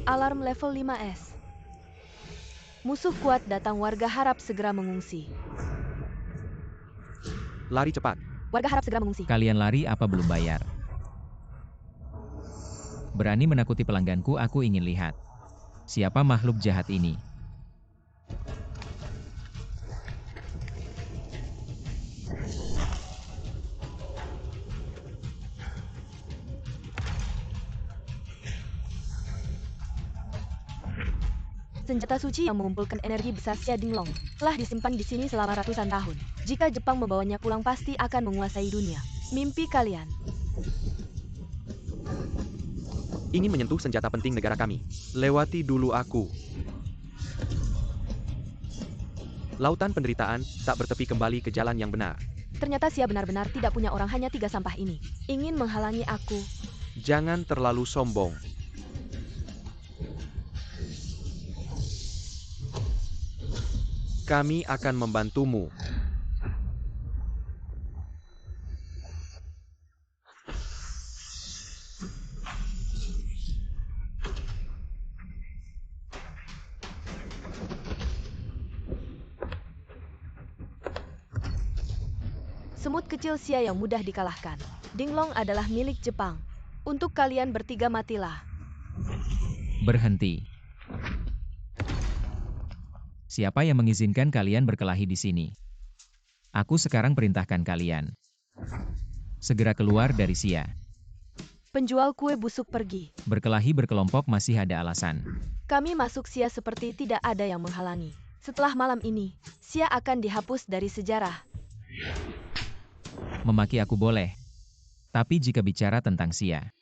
Alarm level 5S. Musuh kuat datang, warga harap segera mengungsi. Lari cepat. Warga harap segera mengungsi. Kalian lari apa belum bayar? Berani menakuti pelangganku, aku ingin lihat. Siapa makhluk jahat ini? Senjata suci yang mengumpulkan energi besar Xia Dinglong telah disimpan di sini selama ratusan tahun. Jika Jepang membawanya pulang, pasti akan menguasai dunia. Mimpi kalian. Ingin menyentuh senjata penting negara kami. Lewati dulu aku. Lautan penderitaan tak bertepi, kembali ke jalan yang benar. Ternyata Xia benar-benar tidak punya orang, hanya 3 sampah ini. Ingin menghalangi aku. Jangan terlalu sombong. Kami akan membantumu. Semut kecil Xia yang mudah dikalahkan. Dinglong adalah milik Jepang. Untuk kalian bertiga, matilah. Berhenti. Siapa yang mengizinkan kalian berkelahi di sini? Aku sekarang perintahkan kalian. Segera keluar dari Xia. Penjual kue busuk pergi. Berkelahi berkelompok masih ada alasan. Kami masuk Xia seperti tidak ada yang menghalangi. Setelah malam ini, Xia akan dihapus dari sejarah. Memaki aku boleh. Tapi jika bicara tentang Xia,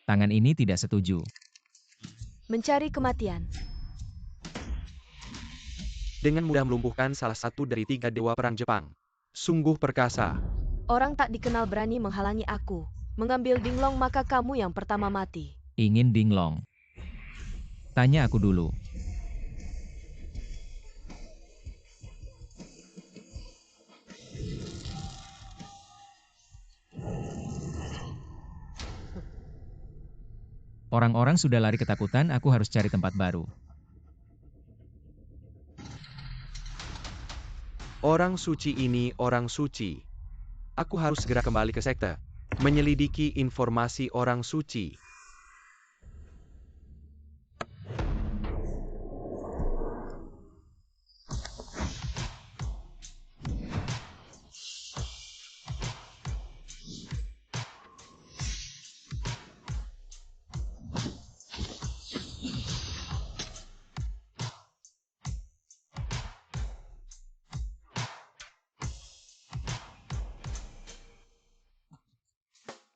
tangan ini tidak setuju. Mencari kematian. Dengan mudah melumpuhkan salah satu dari 3 dewa perang Jepang. Sungguh perkasa. Orang tak dikenal berani menghalangi aku. Mengambil Dinglong, maka kamu yang pertama mati. Ingin Dinglong? Tanya aku dulu. Orang-orang sudah lari ketakutan, aku harus cari tempat baru. Orang suci ini orang suci. Aku harus segera kembali ke sekte. Menyelidiki informasi orang suci.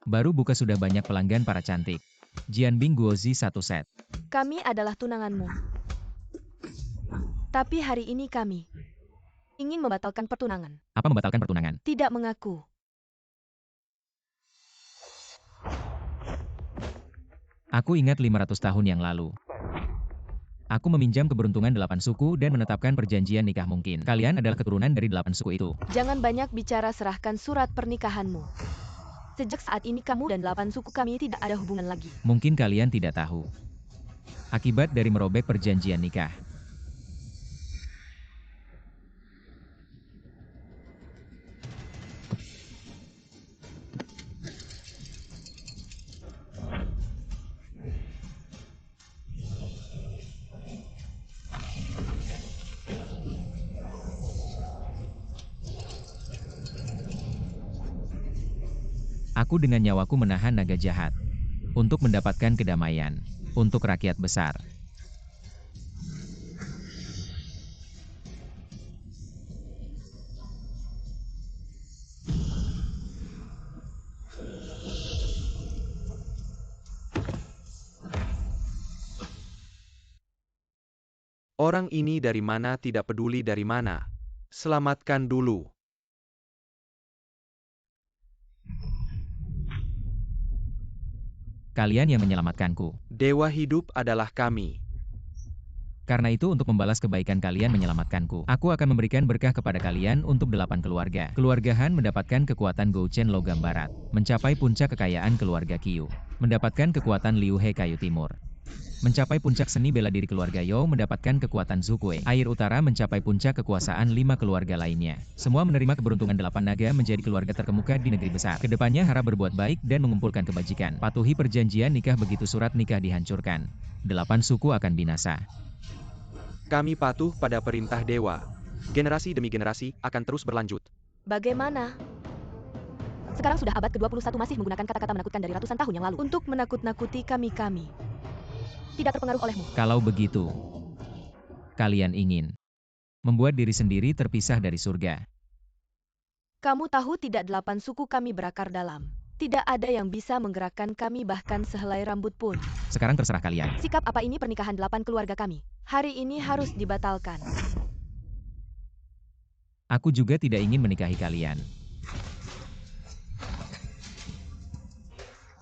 Baru buka sudah banyak pelanggan para cantik. Jianbing Guozi 1 set. Kami adalah tunanganmu. Tapi hari ini kami ingin membatalkan pertunangan. Apa membatalkan pertunangan? Tidak mengaku. Aku ingat 500 tahun yang lalu. Aku meminjam keberuntungan 8 suku dan menetapkan perjanjian nikah mungkin. Kalian adalah keturunan dari 8 suku itu. Jangan banyak bicara, serahkan surat pernikahanmu. Sejak saat ini kamu dan 8 suku kami tidak ada hubungan lagi. Mungkin kalian tidak tahu. Akibat dari merobek perjanjian nikah. Aku dengan nyawaku menahan naga jahat. Untuk mendapatkan kedamaian. Untuk rakyat besar. Orang ini dari mana, tidak peduli dari mana. Selamatkan dulu. Kalian yang menyelamatkanku. Dewa hidup adalah kami. Karena itu untuk membalas kebaikan kalian menyelamatkanku, aku akan memberikan berkah kepada kalian untuk 8 keluarga. Keluarga Han mendapatkan kekuatan Gouchen logam barat, mencapai puncak kekayaan keluarga Qiu, mendapatkan kekuatan Liu He kayu timur. Mencapai puncak seni bela diri keluarga You mendapatkan kekuatan Zukue. Air Utara mencapai puncak kekuasaan 5 keluarga lainnya. Semua menerima keberuntungan 8 naga menjadi keluarga terkemuka di negeri besar. Kedepannya harap berbuat baik dan mengumpulkan kebajikan. Patuhi perjanjian nikah begitu surat nikah dihancurkan. 8 suku akan binasa. Kami patuh pada perintah dewa. Generasi demi generasi akan terus berlanjut. Bagaimana? Sekarang sudah abad ke-21 masih menggunakan kata-kata menakutkan dari ratusan tahun yang lalu untuk menakut-nakuti kami. Tidak terpengaruh olehmu. Kalau begitu, kalian ingin membuat diri sendiri terpisah dari surga. Kamu tahu tidak 8 suku kami berakar dalam. Tidak ada yang bisa menggerakkan kami bahkan sehelai rambut pun. Sekarang terserah kalian. Sikap apa ini pernikahan 8 keluarga kami? Hari ini harus dibatalkan. Aku juga tidak ingin menikahi kalian.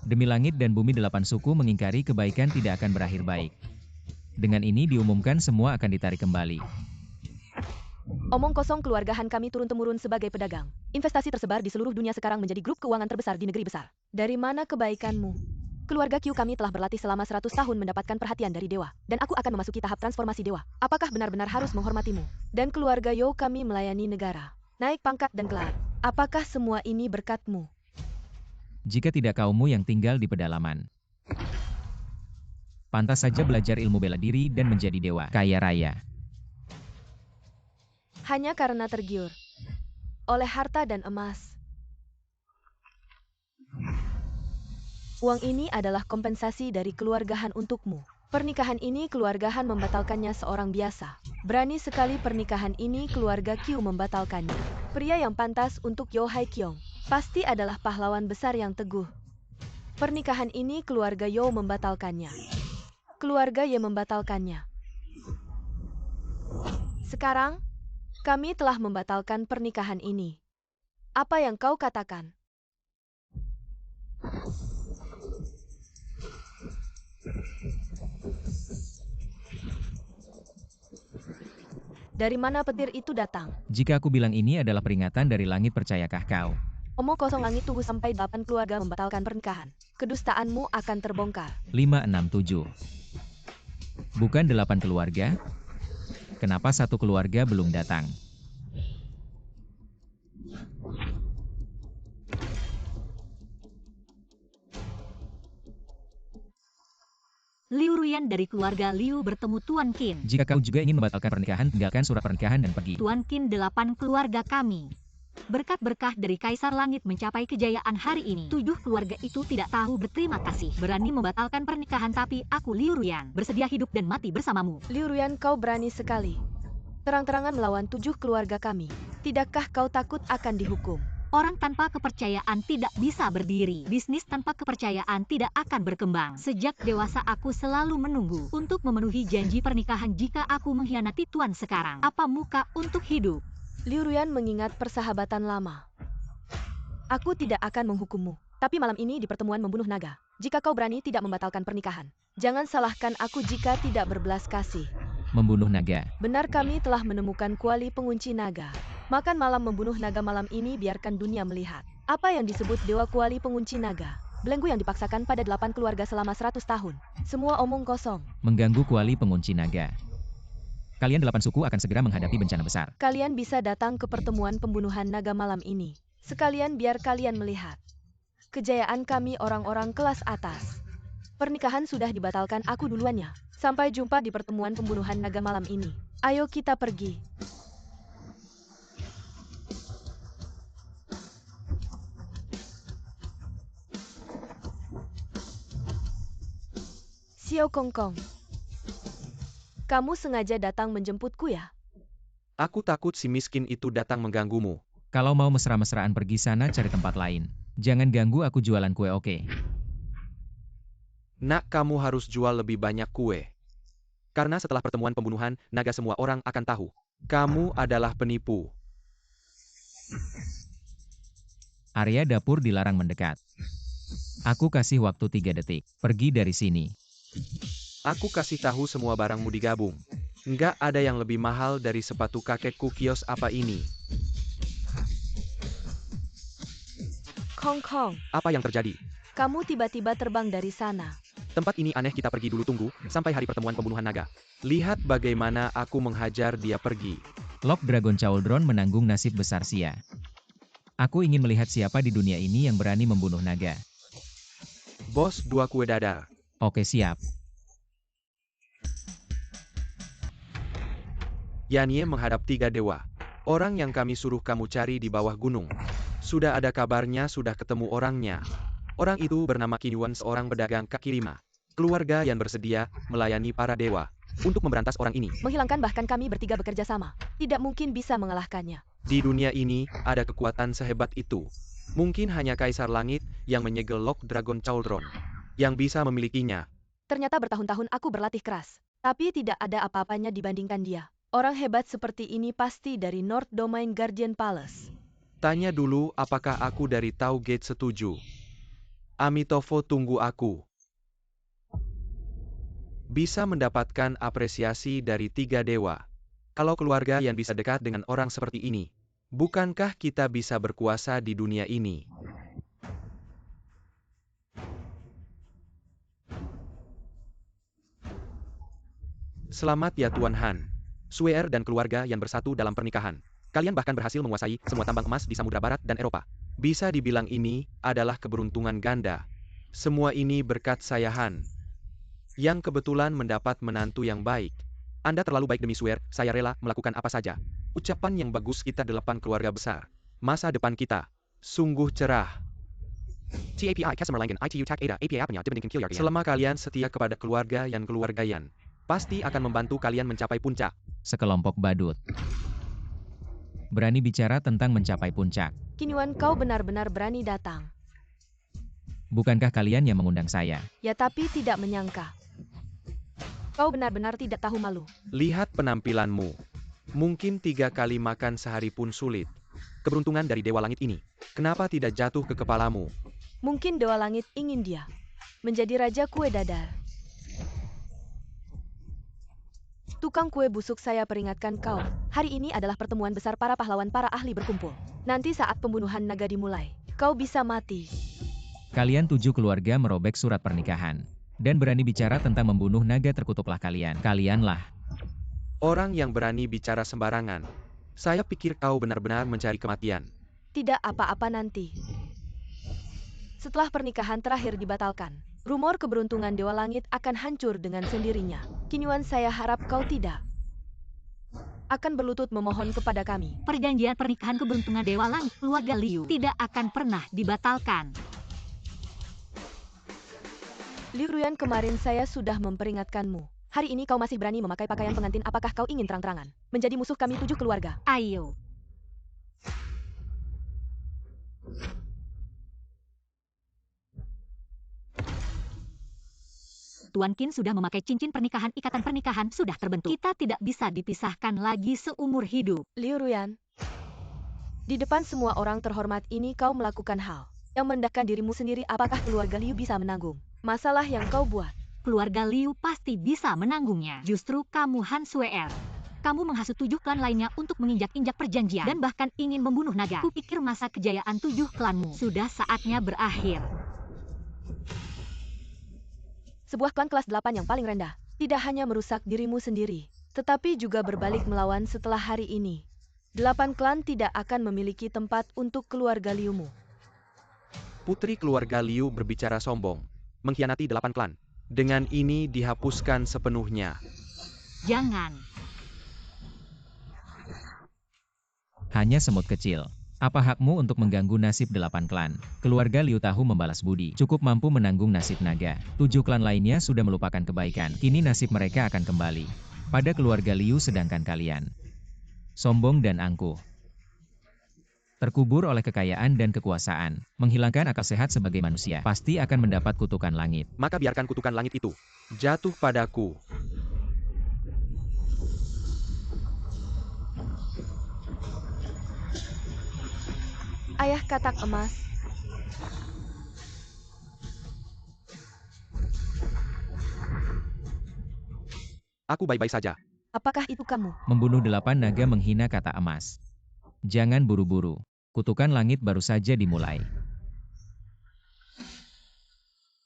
Demi langit dan bumi 8 suku mengingkari kebaikan tidak akan berakhir baik. Dengan ini diumumkan semua akan ditarik kembali. Omong kosong, keluarga Han kami turun-temurun sebagai pedagang. Investasi tersebar di seluruh dunia sekarang menjadi grup keuangan terbesar di negeri besar. Dari mana kebaikanmu? Keluarga Q kami telah berlatih selama 100 tahun mendapatkan perhatian dari dewa. Dan aku akan memasuki tahap transformasi dewa. Apakah benar-benar harus menghormatimu? Dan keluarga Yo kami melayani negara. Naik pangkat dan gelar. Apakah semua ini berkatmu? Jika tidak kaummu yang tinggal di pedalaman. Pantas saja belajar ilmu bela diri dan menjadi dewa kaya raya. Hanya karena tergiur oleh harta dan emas. Uang ini adalah kompensasi dari keluarga Han untukmu. Pernikahan ini keluarga Han membatalkannya seorang biasa. Berani sekali pernikahan ini keluarga Q membatalkannya. Pria yang pantas untuk Yo Hai Kyong pasti adalah pahlawan besar yang teguh. Pernikahan ini keluarga Yo membatalkannya. Keluarga Ye membatalkannya. Sekarang, kami telah membatalkan pernikahan ini. Apa yang kau katakan? Dari mana petir itu datang? Jika aku bilang ini adalah peringatan dari langit, percayakah kau? Omong kosong, langit tunggu sampai 8 keluarga membatalkan pernikahan. Kedustaanmu akan terbongkar. 567. Bukan 8 keluarga? Kenapa 1 keluarga belum datang? Liu Ruyan dari keluarga Liu bertemu Tuan Qin. Jika kau juga ingin membatalkan pernikahan, tinggalkan surat pernikahan dan pergi. Tuan Qin, 8 keluarga kami. Berkat berkah dari Kaisar Langit mencapai kejayaan hari ini. 7 keluarga itu tidak tahu berterima kasih. Berani membatalkan pernikahan, tapi aku Liu Ruyan bersedia hidup dan mati bersamamu. Liu Ruyan, kau berani sekali. Terang-terangan melawan 7 keluarga kami. Tidakkah kau takut akan dihukum? Orang tanpa kepercayaan tidak bisa berdiri. Bisnis tanpa kepercayaan tidak akan berkembang. Sejak dewasa aku selalu menunggu untuk memenuhi janji pernikahan. Jika aku mengkhianati Tuan sekarang, apa muka untuk hidup? Liu Ruyan mengingat persahabatan lama. Aku tidak akan menghukummu. Tapi malam ini di pertemuan membunuh naga. Jika kau berani tidak membatalkan pernikahan, jangan salahkan aku jika tidak berbelas kasih. Membunuh naga. Benar, kami telah menemukan kuali pengunci naga. Makan malam membunuh naga malam ini, biarkan dunia melihat. Apa yang disebut dewa kuali pengunci naga? Belenggu yang dipaksakan pada 8 keluarga selama 100 tahun. Semua omong kosong. Mengganggu kuali pengunci naga. Kalian 8 suku akan segera menghadapi bencana besar. Kalian bisa datang ke pertemuan pembunuhan naga malam ini. Sekalian biar kalian melihat kejayaan kami orang-orang kelas atas. Pernikahan sudah dibatalkan, aku duluannya. Sampai jumpa di pertemuan pembunuhan naga malam ini. Ayo kita pergi. Xiao Kongkong, kamu sengaja datang menjemputku ya? Aku takut si miskin itu datang mengganggumu. Kalau mau mesra-mesraan pergi sana cari tempat lain. Jangan ganggu aku jualan kue, oke? Nak, kamu harus jual lebih banyak kue. Karena setelah pertemuan pembunuhan naga semua orang akan tahu. Kamu adalah penipu. Area dapur dilarang mendekat. Aku kasih waktu 3 detik. Pergi dari sini. Aku kasih tahu semua barangmu digabung. Nggak ada yang lebih mahal dari sepatu kakekku. Kios apa ini? Kongkong, Apa yang terjadi? kamu tiba-tiba terbang dari sana. Tempat ini aneh, kita pergi dulu, tunggu sampai hari pertemuan pembunuhan naga. Lihat bagaimana aku menghajar dia pergi. Lord Dragon Chauldron menanggung nasib besar Sia. Aku ingin melihat siapa di dunia ini yang berani membunuh naga. Bos, 2 kue dadar. Oke, siap. Yanie menghadap 3 dewa. Orang yang kami suruh kamu cari di bawah gunung. Sudah ada kabarnya, sudah ketemu orangnya. Orang itu bernama Kinyuan, seorang pedagang kaki lima. Keluarga yang bersedia melayani para dewa untuk memberantas orang ini. Menghilangkan, bahkan kami bertiga bekerja sama. Tidak mungkin bisa mengalahkannya. Di dunia ini ada kekuatan sehebat itu. Mungkin hanya Kaisar Langit yang menyegel Lord Dragon Chauldron yang bisa memilikinya. Ternyata bertahun-tahun aku berlatih keras. Tapi tidak ada apa-apanya dibandingkan dia. Orang hebat seperti ini pasti dari North Domain Guardian Palace. Tanya dulu apakah aku dari Tau Gate setuju. Amitofo, tunggu aku. Bisa mendapatkan apresiasi dari 3 dewa. Kalau keluarga yang bisa dekat dengan orang seperti ini, bukankah kita bisa berkuasa di dunia ini? Selamat ya Tuan Han. Suer dan keluarga yang bersatu dalam pernikahan. Kalian bahkan berhasil menguasai semua tambang emas di Samudra Barat dan Eropa. Bisa dibilang ini adalah keberuntungan ganda. Semua ini berkat saya Han, yang kebetulan mendapat menantu yang baik. Anda terlalu baik demi Suer, saya rela melakukan apa saja. Ucapan yang bagus, kita 8 keluarga besar. Masa depan kita sungguh cerah. TAPI Customer Langan ITU TAC ADA API apanya dibandingkan Kilyardian. Selama kalian setia kepada keluarga yang keluargayan, pasti akan membantu kalian mencapai puncak. Sekelompok badut berani bicara tentang mencapai puncak. Kinyuan, kau benar-benar berani datang. Bukankah kalian yang mengundang saya? Ya, tapi tidak menyangka. Kau benar-benar tidak tahu malu. Lihat penampilanmu. Mungkin 3 kali makan sehari pun sulit. Keberuntungan dari Dewa Langit ini, kenapa tidak jatuh ke kepalamu? Mungkin Dewa Langit ingin dia menjadi Raja Kue Dadar. Tukang kue busuk, saya peringatkan kau. Hari ini adalah pertemuan besar para pahlawan, para ahli berkumpul. Nanti saat pembunuhan naga dimulai, kau bisa mati. Kalian 7 keluarga merobek surat pernikahan. Dan berani bicara tentang membunuh naga, terkutuklah kalian. Kalianlah Orang yang berani bicara sembarangan. Saya pikir kau benar-benar mencari kematian. Tidak apa-apa nanti. Setelah pernikahan terakhir dibatalkan, rumor keberuntungan Dewa Langit akan hancur dengan sendirinya. Kinyuan, saya harap kau tidak akan berlutut memohon kepada kami. Perjanjian pernikahan keberuntungan Dewa Langit keluarga Liu tidak akan pernah dibatalkan. Liu Ruyan, kemarin saya sudah memperingatkanmu. Hari ini kau masih berani memakai pakaian pengantin. Apakah kau ingin terang-terangan menjadi musuh kami 7 keluarga? Ayo. Tuan Qin sudah memakai cincin pernikahan, ikatan pernikahan sudah terbentuk. Kita tidak bisa dipisahkan lagi seumur hidup. Liu Ruyan, di depan semua orang terhormat ini kau melakukan hal yang merendahkan dirimu sendiri. Apakah keluarga Liu bisa menanggung masalah yang kau buat? Keluarga Liu pasti bisa menanggungnya. Justru kamu Han Suer. Kamu menghasut 7 klan lainnya untuk menginjak-injak perjanjian dan bahkan ingin membunuh naga. Kupikir masa kejayaan 7 klanmu sudah saatnya berakhir. Sebuah klan kelas 8 yang paling rendah tidak hanya merusak dirimu sendiri, tetapi juga berbalik melawan. Setelah hari ini, 8 klan tidak akan memiliki tempat untuk keluarga Liumu. Putri keluarga Liu berbicara sombong, mengkhianati 8 klan. Dengan ini dihapuskan sepenuhnya. Jangan. hanya semut kecil. Apa hakmu untuk mengganggu nasib 8 klan? Keluarga Liu Tahu membalas budi. Cukup mampu menanggung nasib naga. 7 klan lainnya sudah melupakan kebaikan. Kini nasib mereka akan kembali pada keluarga Liu, sedangkan kalian sombong dan angkuh, terkubur oleh kekayaan dan kekuasaan, menghilangkan akal sehat sebagai manusia, pasti akan mendapat kutukan langit. Maka biarkan kutukan langit itu jatuh padaku. Ayah katak emas. Aku baik-baik saja. Apakah itu kamu? Membunuh 8 naga, menghina kata emas. Jangan buru-buru. Kutukan langit baru saja dimulai.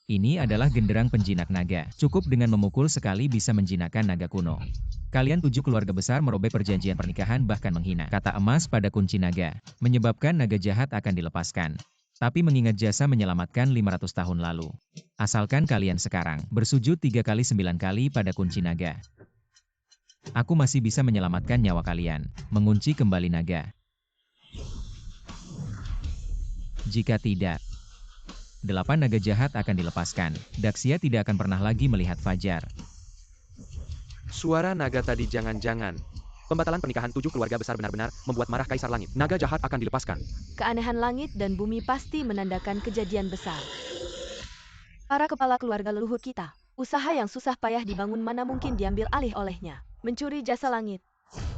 Ini adalah genderang penjinak naga. Cukup dengan memukul sekali bisa menjinakkan naga kuno. Kalian 7 keluarga besar merobek perjanjian pernikahan bahkan menghina kata emas pada kunci naga. Menyebabkan naga jahat akan dilepaskan. Tapi mengingat jasa menyelamatkan 500 tahun lalu. Asalkan kalian sekarang bersujud 3 kali 9 kali pada kunci naga. Aku masih bisa menyelamatkan nyawa kalian. Mengunci kembali naga. Jika tidak, 8 naga jahat akan dilepaskan. Daxia tidak akan pernah lagi melihat fajar. Suara naga tadi jangan-jangan. Pembatalan pernikahan 7 keluarga besar benar-benar membuat marah Kaisar Langit. Naga jahat akan dilepaskan. Keanehan langit dan bumi pasti menandakan kejadian besar. Para kepala keluarga leluhur kita, usaha yang susah payah dibangun mana mungkin diambil alih olehnya. Mencuri jasa langit.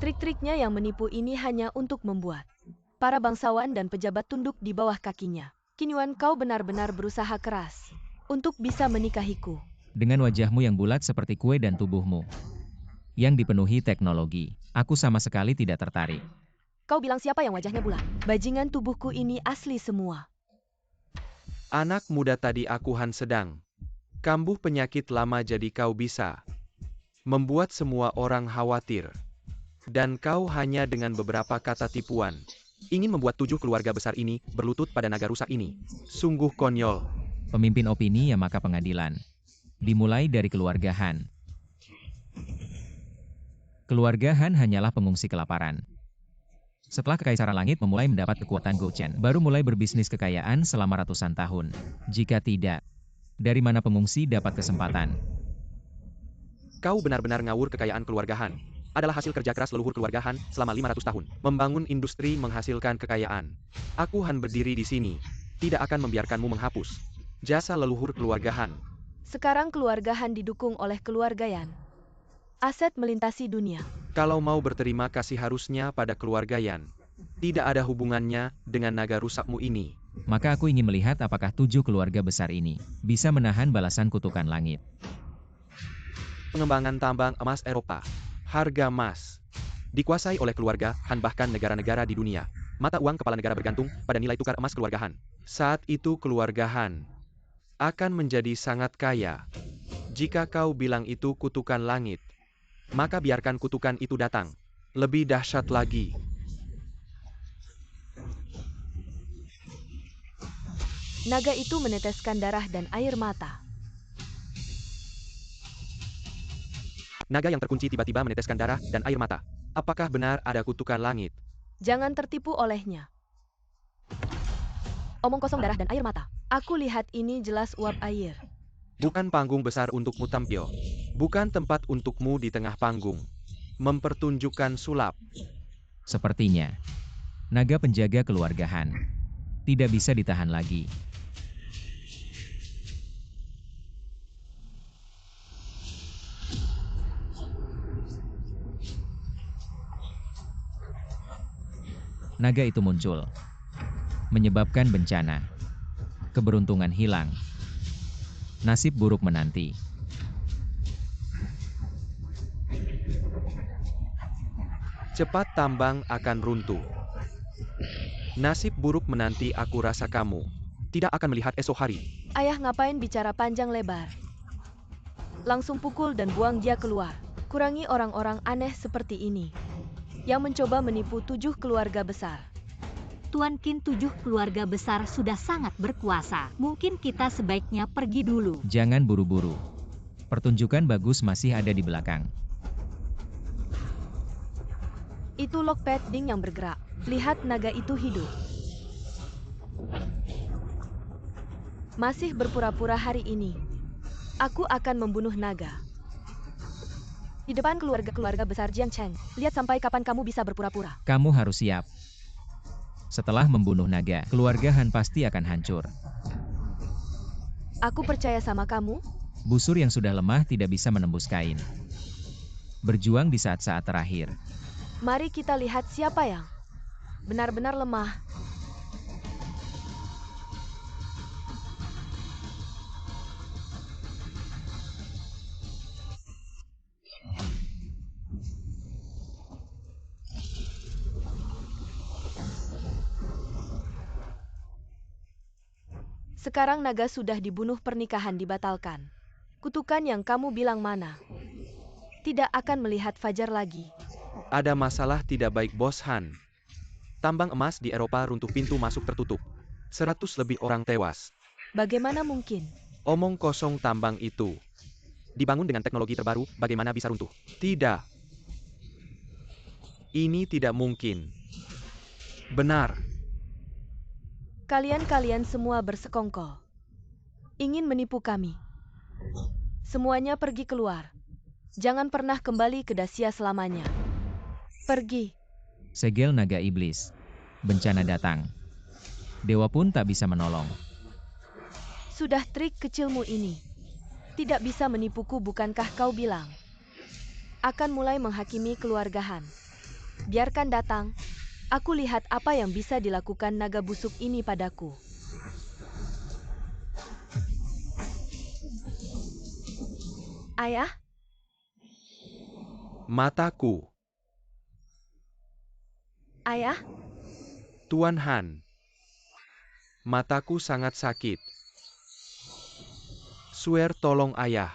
Trik-triknya yang menipu ini hanya untuk membuat para bangsawan dan pejabat tunduk di bawah kakinya. Kinyuan, kau benar-benar berusaha keras untuk bisa menikahiku. Dengan wajahmu yang bulat seperti kue dan tubuhmu yang dipenuhi teknologi, aku sama sekali tidak tertarik. Kau bilang siapa yang wajahnya bulat? Bajingan, tubuhku ini asli semua. Anak muda tadi akuhan sedang kambuh penyakit lama jadi kau bisa membuat semua orang khawatir. Dan kau hanya dengan beberapa kata tipuan ingin membuat 7 keluarga besar ini berlutut pada naga rusak ini. Sungguh konyol. Pemimpin opini yang maka pengadilan. Dimulai dari keluarga Han. Keluarga Han hanyalah pengungsi kelaparan. Setelah Kekaisaran Langit memulai mendapat kekuatan Gochen, baru mulai berbisnis kekayaan selama ratusan tahun. Jika tidak, dari mana pengungsi dapat kesempatan? Kau benar-benar ngawur. Kekayaan keluarga Han adalah hasil kerja keras leluhur keluarga Han selama 500 tahun. Membangun industri menghasilkan kekayaan. Aku Han berdiri di sini, tidak akan membiarkanmu menghapus jasa leluhur keluarga Han. Sekarang keluarga Han didukung oleh keluarga Yan. Aset melintasi dunia. Kalau mau berterima kasih harusnya pada keluarga Yan. Tidak ada hubungannya dengan naga rusakmu ini. Maka aku ingin melihat apakah 7 keluarga besar ini bisa menahan balasan kutukan langit. Pengembangan tambang emas Eropa. Harga emas dikuasai oleh keluarga Han, bahkan negara-negara di dunia. Mata uang kepala negara bergantung pada nilai tukar emas keluarga Han. Saat itu keluarga Han akan menjadi sangat kaya. Jika kau bilang itu kutukan langit, maka biarkan kutukan itu datang. Lebih dahsyat lagi. Naga itu meneteskan darah dan air mata. Naga yang terkunci tiba-tiba meneteskan darah dan air mata. Apakah benar ada kutukan langit? Jangan tertipu olehnya. Omong kosong, darah dan air mata. Aku lihat ini jelas uap air. Bukan panggung besar untukmu tampil. Bukan tempat untukmu di tengah panggung mempertunjukkan sulap. Sepertinya, naga penjaga keluarga Han tidak bisa ditahan lagi. Naga itu muncul, menyebabkan bencana, keberuntungan hilang, nasib buruk menanti. Cepat tambang akan runtuh. Nasib buruk menanti. Aku rasa kamu tidak akan melihat esok hari. Ayah, ngapain bicara panjang lebar? Langsung pukul dan buang dia keluar. Kurangi orang-orang aneh seperti ini yang mencoba menipu 7 keluarga besar. Tuan Qin, 7 keluarga besar sudah sangat berkuasa. Mungkin kita sebaiknya pergi dulu. Jangan buru-buru. Pertunjukan bagus masih ada di belakang. Itu Lockpad Ding yang bergerak. Lihat, naga itu hidup. Masih berpura-pura hari ini. Aku akan membunuh naga. Di depan keluarga-keluarga besar Jiang Cheng. Lihat sampai kapan kamu bisa berpura-pura. Kamu harus siap. Setelah membunuh naga, keluarga Han pasti akan hancur. Aku percaya sama kamu. Busur yang sudah lemah tidak bisa menembus kain. Berjuang di saat-saat terakhir. Mari kita lihat siapa yang benar-benar lemah. Sekarang naga sudah dibunuh, pernikahan dibatalkan. Kutukan yang kamu bilang mana? Tidak akan melihat fajar lagi. Ada masalah tidak baik, Bos Han. Tambang emas di Eropa runtuh, pintu masuk tertutup. 100 lebih orang tewas. Bagaimana mungkin? Omong kosong, tambang itu dibangun dengan teknologi terbaru, bagaimana bisa runtuh? Tidak. Ini tidak mungkin. Benar. Kalian semua bersekongkol. Ingin menipu kami. Semuanya pergi keluar. Jangan pernah kembali ke Dacia selamanya. Pergi. Segel naga iblis. Bencana datang. Dewa pun tak bisa menolong. Sudah, trik kecilmu ini tidak bisa menipuku, bukankah kau bilang akan mulai menghakimi keluarga Han? Biarkan datang. Aku lihat apa yang bisa dilakukan naga busuk ini padaku. Ayah? Mataku. Ayah? Tuan Han. Mataku sangat sakit. Swear, tolong ayah.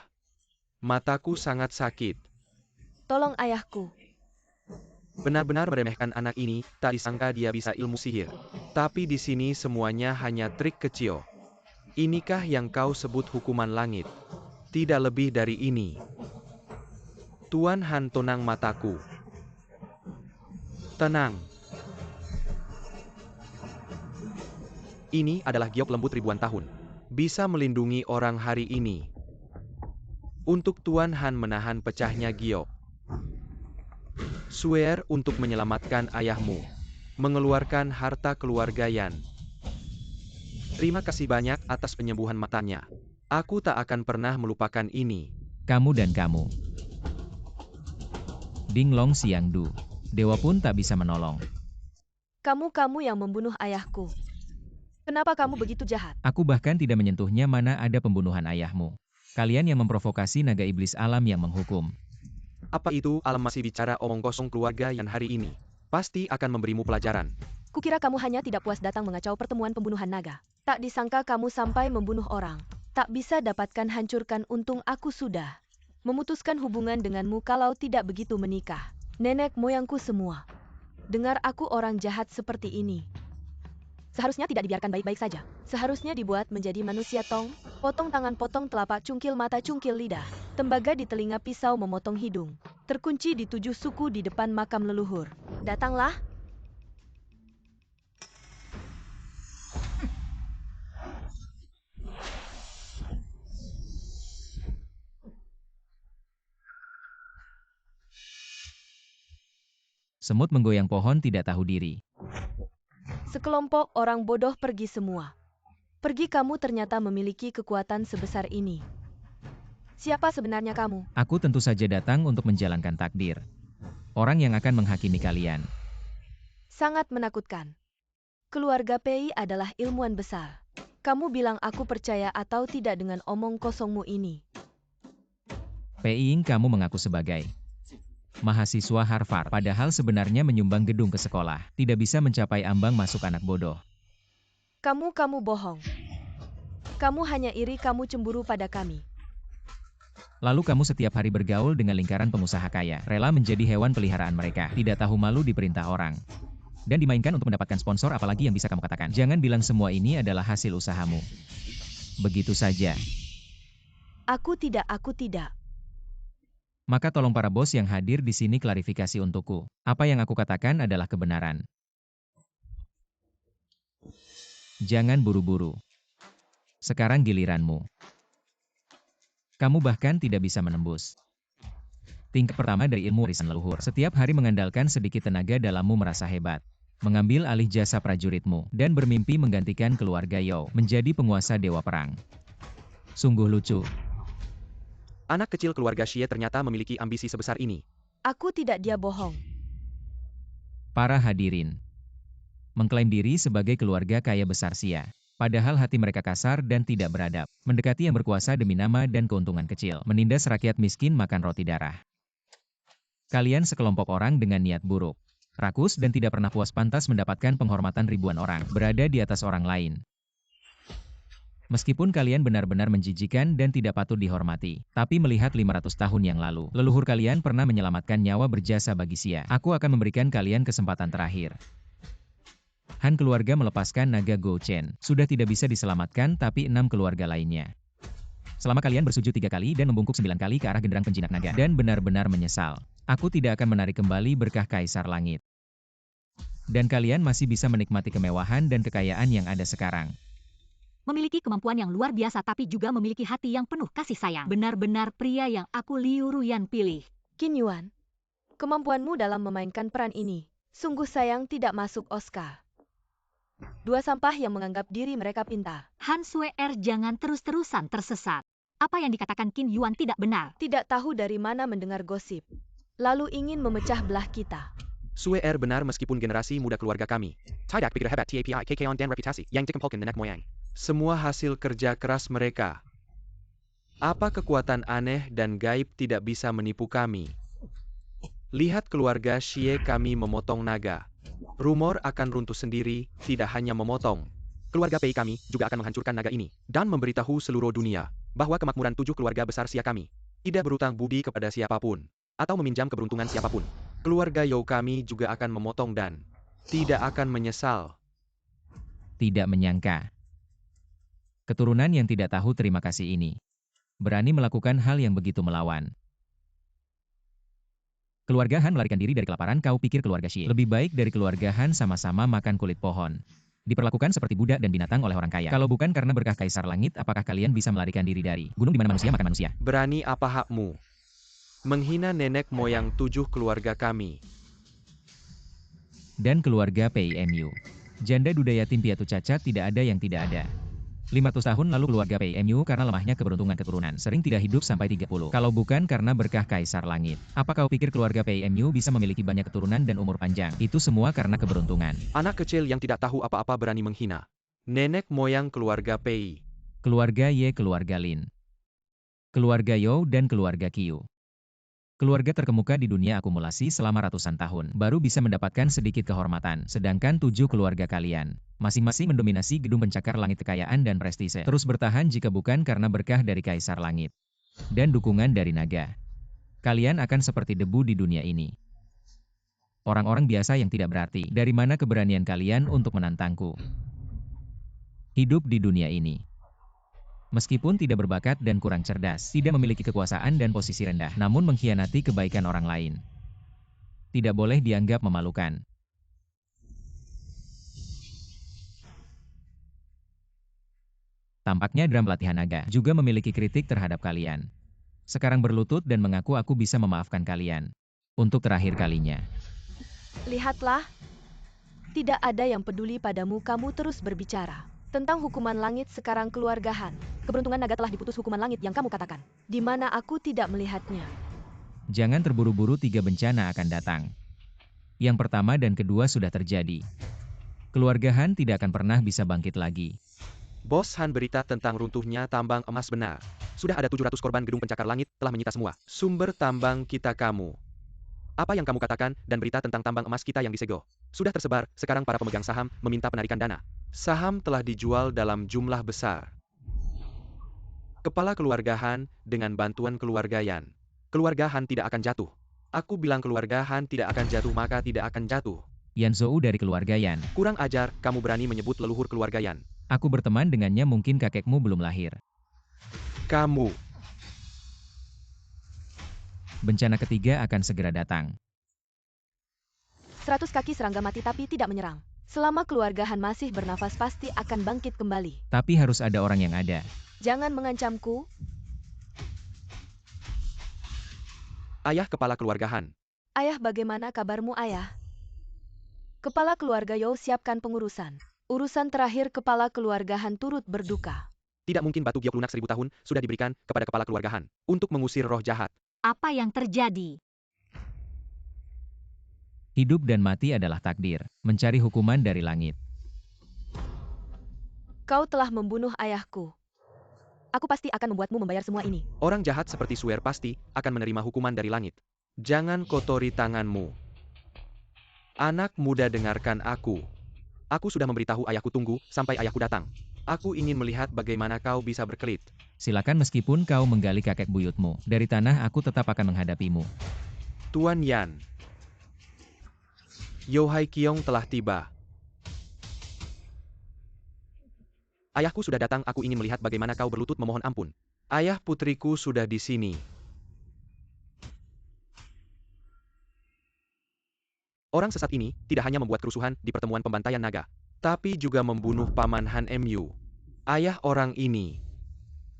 Mataku sangat sakit. Tolong ayahku. Benar-benar meremehkan anak ini, tak disangka dia bisa ilmu sihir. Tapi di sini semuanya hanya trik kecil. Inikah yang kau sebut hukuman langit? Tidak lebih dari ini. Tuan Han, tenang mataku. Tenang. Ini adalah giok lembut ribuan tahun. Bisa melindungi orang hari ini. Untuk Tuan Han menahan pecahnya giok. Swear untuk menyelamatkan ayahmu. Mengeluarkan harta keluarga Yan. Terima kasih banyak atas penyembuhan matanya. Aku tak akan pernah melupakan ini. Kamu dan kamu. Ding Long Siang Du. Dewa pun tak bisa menolong. Kamu yang membunuh ayahku. Kenapa kamu begitu jahat? Aku bahkan tidak menyentuhnya, mana ada pembunuhan ayahmu. Kalian yang memprovokasi naga iblis alam yang menghukum. Apa itu? Alam masih bicara omong kosong, keluarga Yan hari ini pasti akan memberimu pelajaran. Kukira kamu hanya tidak puas datang mengacau pertemuan pembunuhan naga. Tak disangka kamu sampai membunuh orang. Tak bisa dapatkan, hancurkan. Untung aku sudah memutuskan hubungan denganmu kalau tidak begitu menikah. Nenek moyangku semua. Dengar aku orang jahat seperti ini. Seharusnya tidak dibiarkan baik-baik saja. Seharusnya dibuat menjadi manusia, Tong. Potong tangan, potong telapak, cungkil mata, cungkil lidah. Tembaga di telinga, pisau memotong hidung. Terkunci di 7 suku di depan makam leluhur. Datanglah. Semut menggoyang pohon tidak tahu diri. Sekelompok orang bodoh pergi semua. Pergi, kamu ternyata memiliki kekuatan sebesar ini. Siapa sebenarnya kamu? Aku tentu saja datang untuk menjalankan takdir. Orang yang akan menghakimi kalian. Sangat menakutkan. Keluarga Pei adalah ilmuwan besar. Kamu bilang aku percaya atau tidak dengan omong kosongmu ini? Pei Ying, kamu mengaku sebagai mahasiswa Harvard, padahal sebenarnya menyumbang gedung ke sekolah. Tidak bisa mencapai ambang masuk, anak bodoh. Kamu bohong. Kamu hanya iri, kamu cemburu pada kami. Lalu kamu setiap hari bergaul dengan lingkaran pengusaha kaya, rela menjadi hewan peliharaan mereka, tidak tahu malu diperintah orang. Dan dimainkan untuk mendapatkan sponsor, apalagi yang bisa kamu katakan. Jangan bilang semua ini adalah hasil usahamu. Begitu saja. Aku tidak. Maka tolong para bos yang hadir di sini klarifikasi untukku. Apa yang aku katakan adalah kebenaran. Jangan buru-buru. Sekarang giliranmu. Kamu bahkan tidak bisa menembus tingkat pertama dari ilmu warisan leluhur. Setiap hari mengandalkan sedikit tenaga dalammu merasa hebat. Mengambil alih jasa prajuritmu, dan bermimpi menggantikan keluarga Yao menjadi penguasa dewa perang. Sungguh lucu. Anak kecil keluarga Xie ternyata memiliki ambisi sebesar ini. Aku tidak, dia bohong. Para hadirin mengklaim diri sebagai keluarga kaya besar Xia. Padahal hati mereka kasar dan tidak beradab. Mendekati yang berkuasa demi nama dan keuntungan kecil. Menindas rakyat miskin makan roti darah. Kalian sekelompok orang dengan niat buruk. Rakus dan tidak pernah puas, pantas mendapatkan penghormatan ribuan orang. Berada di atas orang lain. Meskipun kalian benar-benar menjijikan dan tidak patut dihormati, tapi melihat 500 tahun yang lalu, leluhur kalian pernah menyelamatkan nyawa berjasa bagi Xia. Aku akan memberikan kalian kesempatan terakhir. Han keluarga melepaskan naga Gou Chen. Sudah tidak bisa diselamatkan tapi 6 keluarga lainnya. Selama kalian bersujud 3 kali dan membungkuk 9 kali ke arah genderang penjinak naga, dan benar-benar menyesal, aku tidak akan menarik kembali berkah Kaisar Langit. Dan kalian masih bisa menikmati kemewahan dan kekayaan yang ada sekarang. Memiliki kemampuan yang luar biasa tapi juga memiliki hati yang penuh kasih sayang. Benar-benar pria yang aku Liu Ruyan pilih. Qin Yuan, kemampuanmu dalam memainkan peran ini sungguh sayang tidak masuk Oscar. Dua sampah yang menganggap diri mereka pintar. Han Sweer jangan terus-terusan tersesat. Apa yang dikatakan Qin Yuan tidak benar. Tidak tahu dari mana mendengar gosip, lalu ingin memecah belah kita. Sweer benar meskipun generasi muda keluarga kami. Tidak pikir hebat TAPI KKon dan reputasi yang dikumpulkan nenek moyang. Semua hasil kerja keras mereka. Apa kekuatan aneh dan gaib tidak bisa menipu kami? Lihat keluarga Xie kami memotong naga. Rumor akan runtuh sendiri, tidak hanya memotong. Keluarga Pei kami juga akan menghancurkan naga ini, dan memberitahu seluruh dunia, bahwa kemakmuran 7 keluarga besar Xia kami tidak berutang budi kepada siapapun, atau meminjam keberuntungan siapapun. Keluarga You kami juga akan memotong dan tidak akan menyesal. Tidak menyangka. Keturunan yang tidak tahu terima kasih ini berani melakukan hal yang begitu melawan. Keluarga Han melarikan diri dari kelaparan. Kau pikir keluarga Xie lebih baik dari keluarga Han sama-sama makan kulit pohon, diperlakukan seperti budak dan binatang oleh orang kaya. Kalau bukan karena berkah Kaisar Langit, apakah kalian bisa melarikan diri dari gunung di mana manusia makan manusia? Berani apa hakmu menghina nenek moyang 7 keluarga kami? Dan keluarga PIMU. Janda duda yatim piatu cacat tidak ada yang tidak ada. 500 tahun lalu keluarga PIMU karena lemahnya keberuntungan keturunan sering tidak hidup sampai 30. Kalau bukan karena berkah Kaisar Langit. Apa kau pikir keluarga PIMU bisa memiliki banyak keturunan dan umur panjang? Itu semua karena keberuntungan. Anak kecil yang tidak tahu apa-apa berani menghina nenek moyang keluarga Pei. Keluarga Ye, keluarga Lin. Keluarga You dan keluarga Qiu. Keluarga terkemuka di dunia akumulasi selama ratusan tahun, baru bisa mendapatkan sedikit kehormatan, sedangkan 7 keluarga kalian masing-masing mendominasi gedung pencakar langit kekayaan dan prestise. Terus bertahan jika bukan karena berkah dari Kaisar Langit dan dukungan dari naga. Kalian akan seperti debu di dunia ini. Orang-orang biasa yang tidak berarti. Dari mana keberanian kalian untuk menantangku? Hidup di dunia ini. Meskipun tidak berbakat dan kurang cerdas, tidak memiliki kekuasaan dan posisi rendah, namun mengkhianati kebaikan orang lain, tidak boleh dianggap memalukan. Tampaknya drum pelatihan naga juga memiliki kritik terhadap kalian. Sekarang berlutut dan mengaku aku bisa memaafkan kalian. Untuk terakhir kalinya. Lihatlah, tidak ada yang peduli padamu. Kamu terus berbicara tentang hukuman langit. Sekarang keluarga Han, keberuntungan naga telah diputus hukuman langit yang kamu katakan. Di mana aku tidak melihatnya. Jangan terburu-buru, 3 bencana akan datang. Yang pertama dan kedua sudah terjadi. Keluarga Han tidak akan pernah bisa bangkit lagi. Bos Han, berita tentang runtuhnya tambang emas benar. Sudah ada 700 korban gedung pencakar langit telah menyita semua sumber tambang kita kamu. Apa yang kamu katakan dan berita tentang tambang emas kita yang disegel sudah tersebar. Sekarang para pemegang saham meminta penarikan dana. Saham telah dijual dalam jumlah besar. Kepala keluarga Han dengan bantuan keluarga Yan. Keluarga Han tidak akan jatuh. Aku bilang keluarga Han tidak akan jatuh, maka tidak akan jatuh. Yan Zhou dari keluarga Yan. Kurang ajar, kamu berani menyebut leluhur keluarga Yan. Aku berteman dengannya, mungkin kakekmu belum lahir. Kamu. Bencana ketiga akan segera datang. 100 kaki serangga mati tapi tidak menyerang. Selama keluarga Han masih bernafas pasti akan bangkit kembali. Tapi harus ada orang yang ada. Jangan mengancamku. Ayah kepala keluarga Han. Ayah, bagaimana kabarmu ayah? Kepala keluarga You siapkan pengurusan. Urusan terakhir kepala keluarga Han turut berduka. Tidak mungkin batu giok lunak 1000 tahun sudah diberikan kepada kepala keluarga Han untuk mengusir roh jahat. Apa yang terjadi? Hidup dan mati adalah takdir, mencari hukuman dari langit. Kau telah membunuh ayahku. Aku pasti akan membuatmu membayar semua ini. Orang jahat seperti Sweer pasti akan menerima hukuman dari langit. Jangan kotori tanganmu. Anak muda, dengarkan aku. Aku sudah memberitahu ayahku tunggu sampai ayahku datang. Aku ingin melihat bagaimana kau bisa berkelit. Silakan meskipun kau menggali kakek buyutmu. Dari tanah aku tetap akan menghadapimu. Tuan Yan. Yo Hai Kiong telah tiba. Ayahku sudah datang, aku ingin melihat bagaimana kau berlutut memohon ampun. Ayah putriku sudah di sini. Orang sesat ini tidak hanya membuat kerusuhan di pertemuan pembantaian naga, tapi juga membunuh Paman Han Mu. Ayah orang ini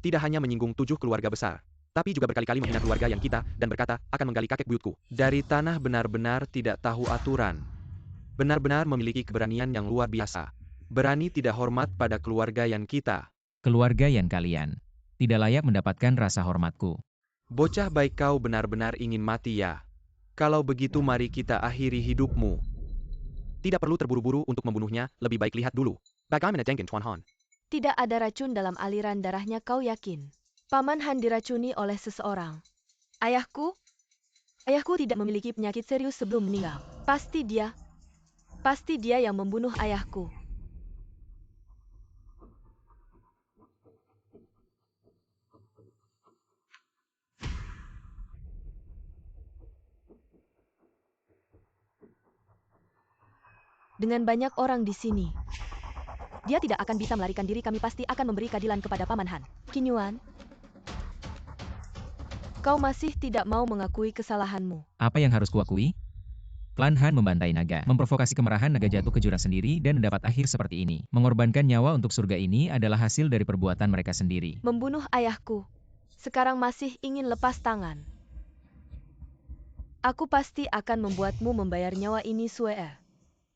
tidak hanya menyinggung 7 keluarga besar, tapi juga berkali-kali menghina keluarga yang kita dan berkata akan menggali kakek buyutku. Dari tanah benar-benar tidak tahu aturan. Benar-benar memiliki keberanian yang luar biasa. Berani tidak hormat pada keluarga yang kita. Keluarga yang kalian tidak layak mendapatkan rasa hormatku. Bocah baik, kau benar-benar ingin mati ya? Kalau begitu mari kita akhiri hidupmu. Tidak perlu terburu-buru untuk membunuhnya, lebih baik lihat dulu. Bagaimana dengan Tuan Han? Tidak ada racun dalam aliran darahnya, kau yakin? Paman Han diracuni oleh seseorang. Ayahku? Ayahku tidak memiliki penyakit serius sebelum meninggal. Pasti dia yang membunuh ayahku. Dengan banyak orang di sini, dia tidak akan bisa melarikan diri. Kami pasti akan memberi keadilan kepada Paman Han. Qin Yuan, kau masih tidak mau mengakui kesalahanmu. Apa yang harus kuakui? Klan Han membantai naga, memprovokasi kemarahan naga jatuh ke jurang sendiri dan mendapat akhir seperti ini. Mengorbankan nyawa untuk surga ini adalah hasil dari perbuatan mereka sendiri. Membunuh ayahku, sekarang masih ingin lepas tangan. Aku pasti akan membuatmu membayar nyawa ini, Sue.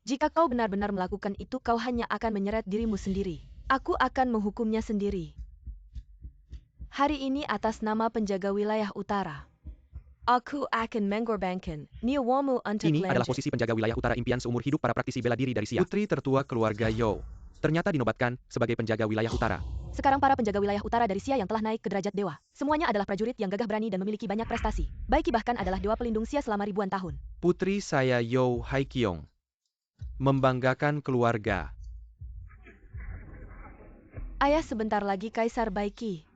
Jika kau benar-benar melakukan itu, kau hanya akan menyeret dirimu sendiri. Aku akan menghukumnya sendiri. Hari ini atas nama penjaga wilayah utara, aku akan mengorbankan nyawamu untuk Ini adalah lanjut. posisi penjaga wilayah utara, impian seumur hidup para praktisi bela diri dari Sia. Putri tertua keluarga Yo ternyata dinobatkan sebagai penjaga wilayah utara. Sekarang para penjaga wilayah utara dari Sia yang telah naik ke derajat dewa, semuanya adalah prajurit yang gagah berani dan memiliki banyak prestasi. Baiki bahkan adalah dewa pelindung Sia selama ribuan tahun. Putri saya Yo Hai Kiong. Membanggakan keluarga. Ayah sebentar lagi Kaisar Baiki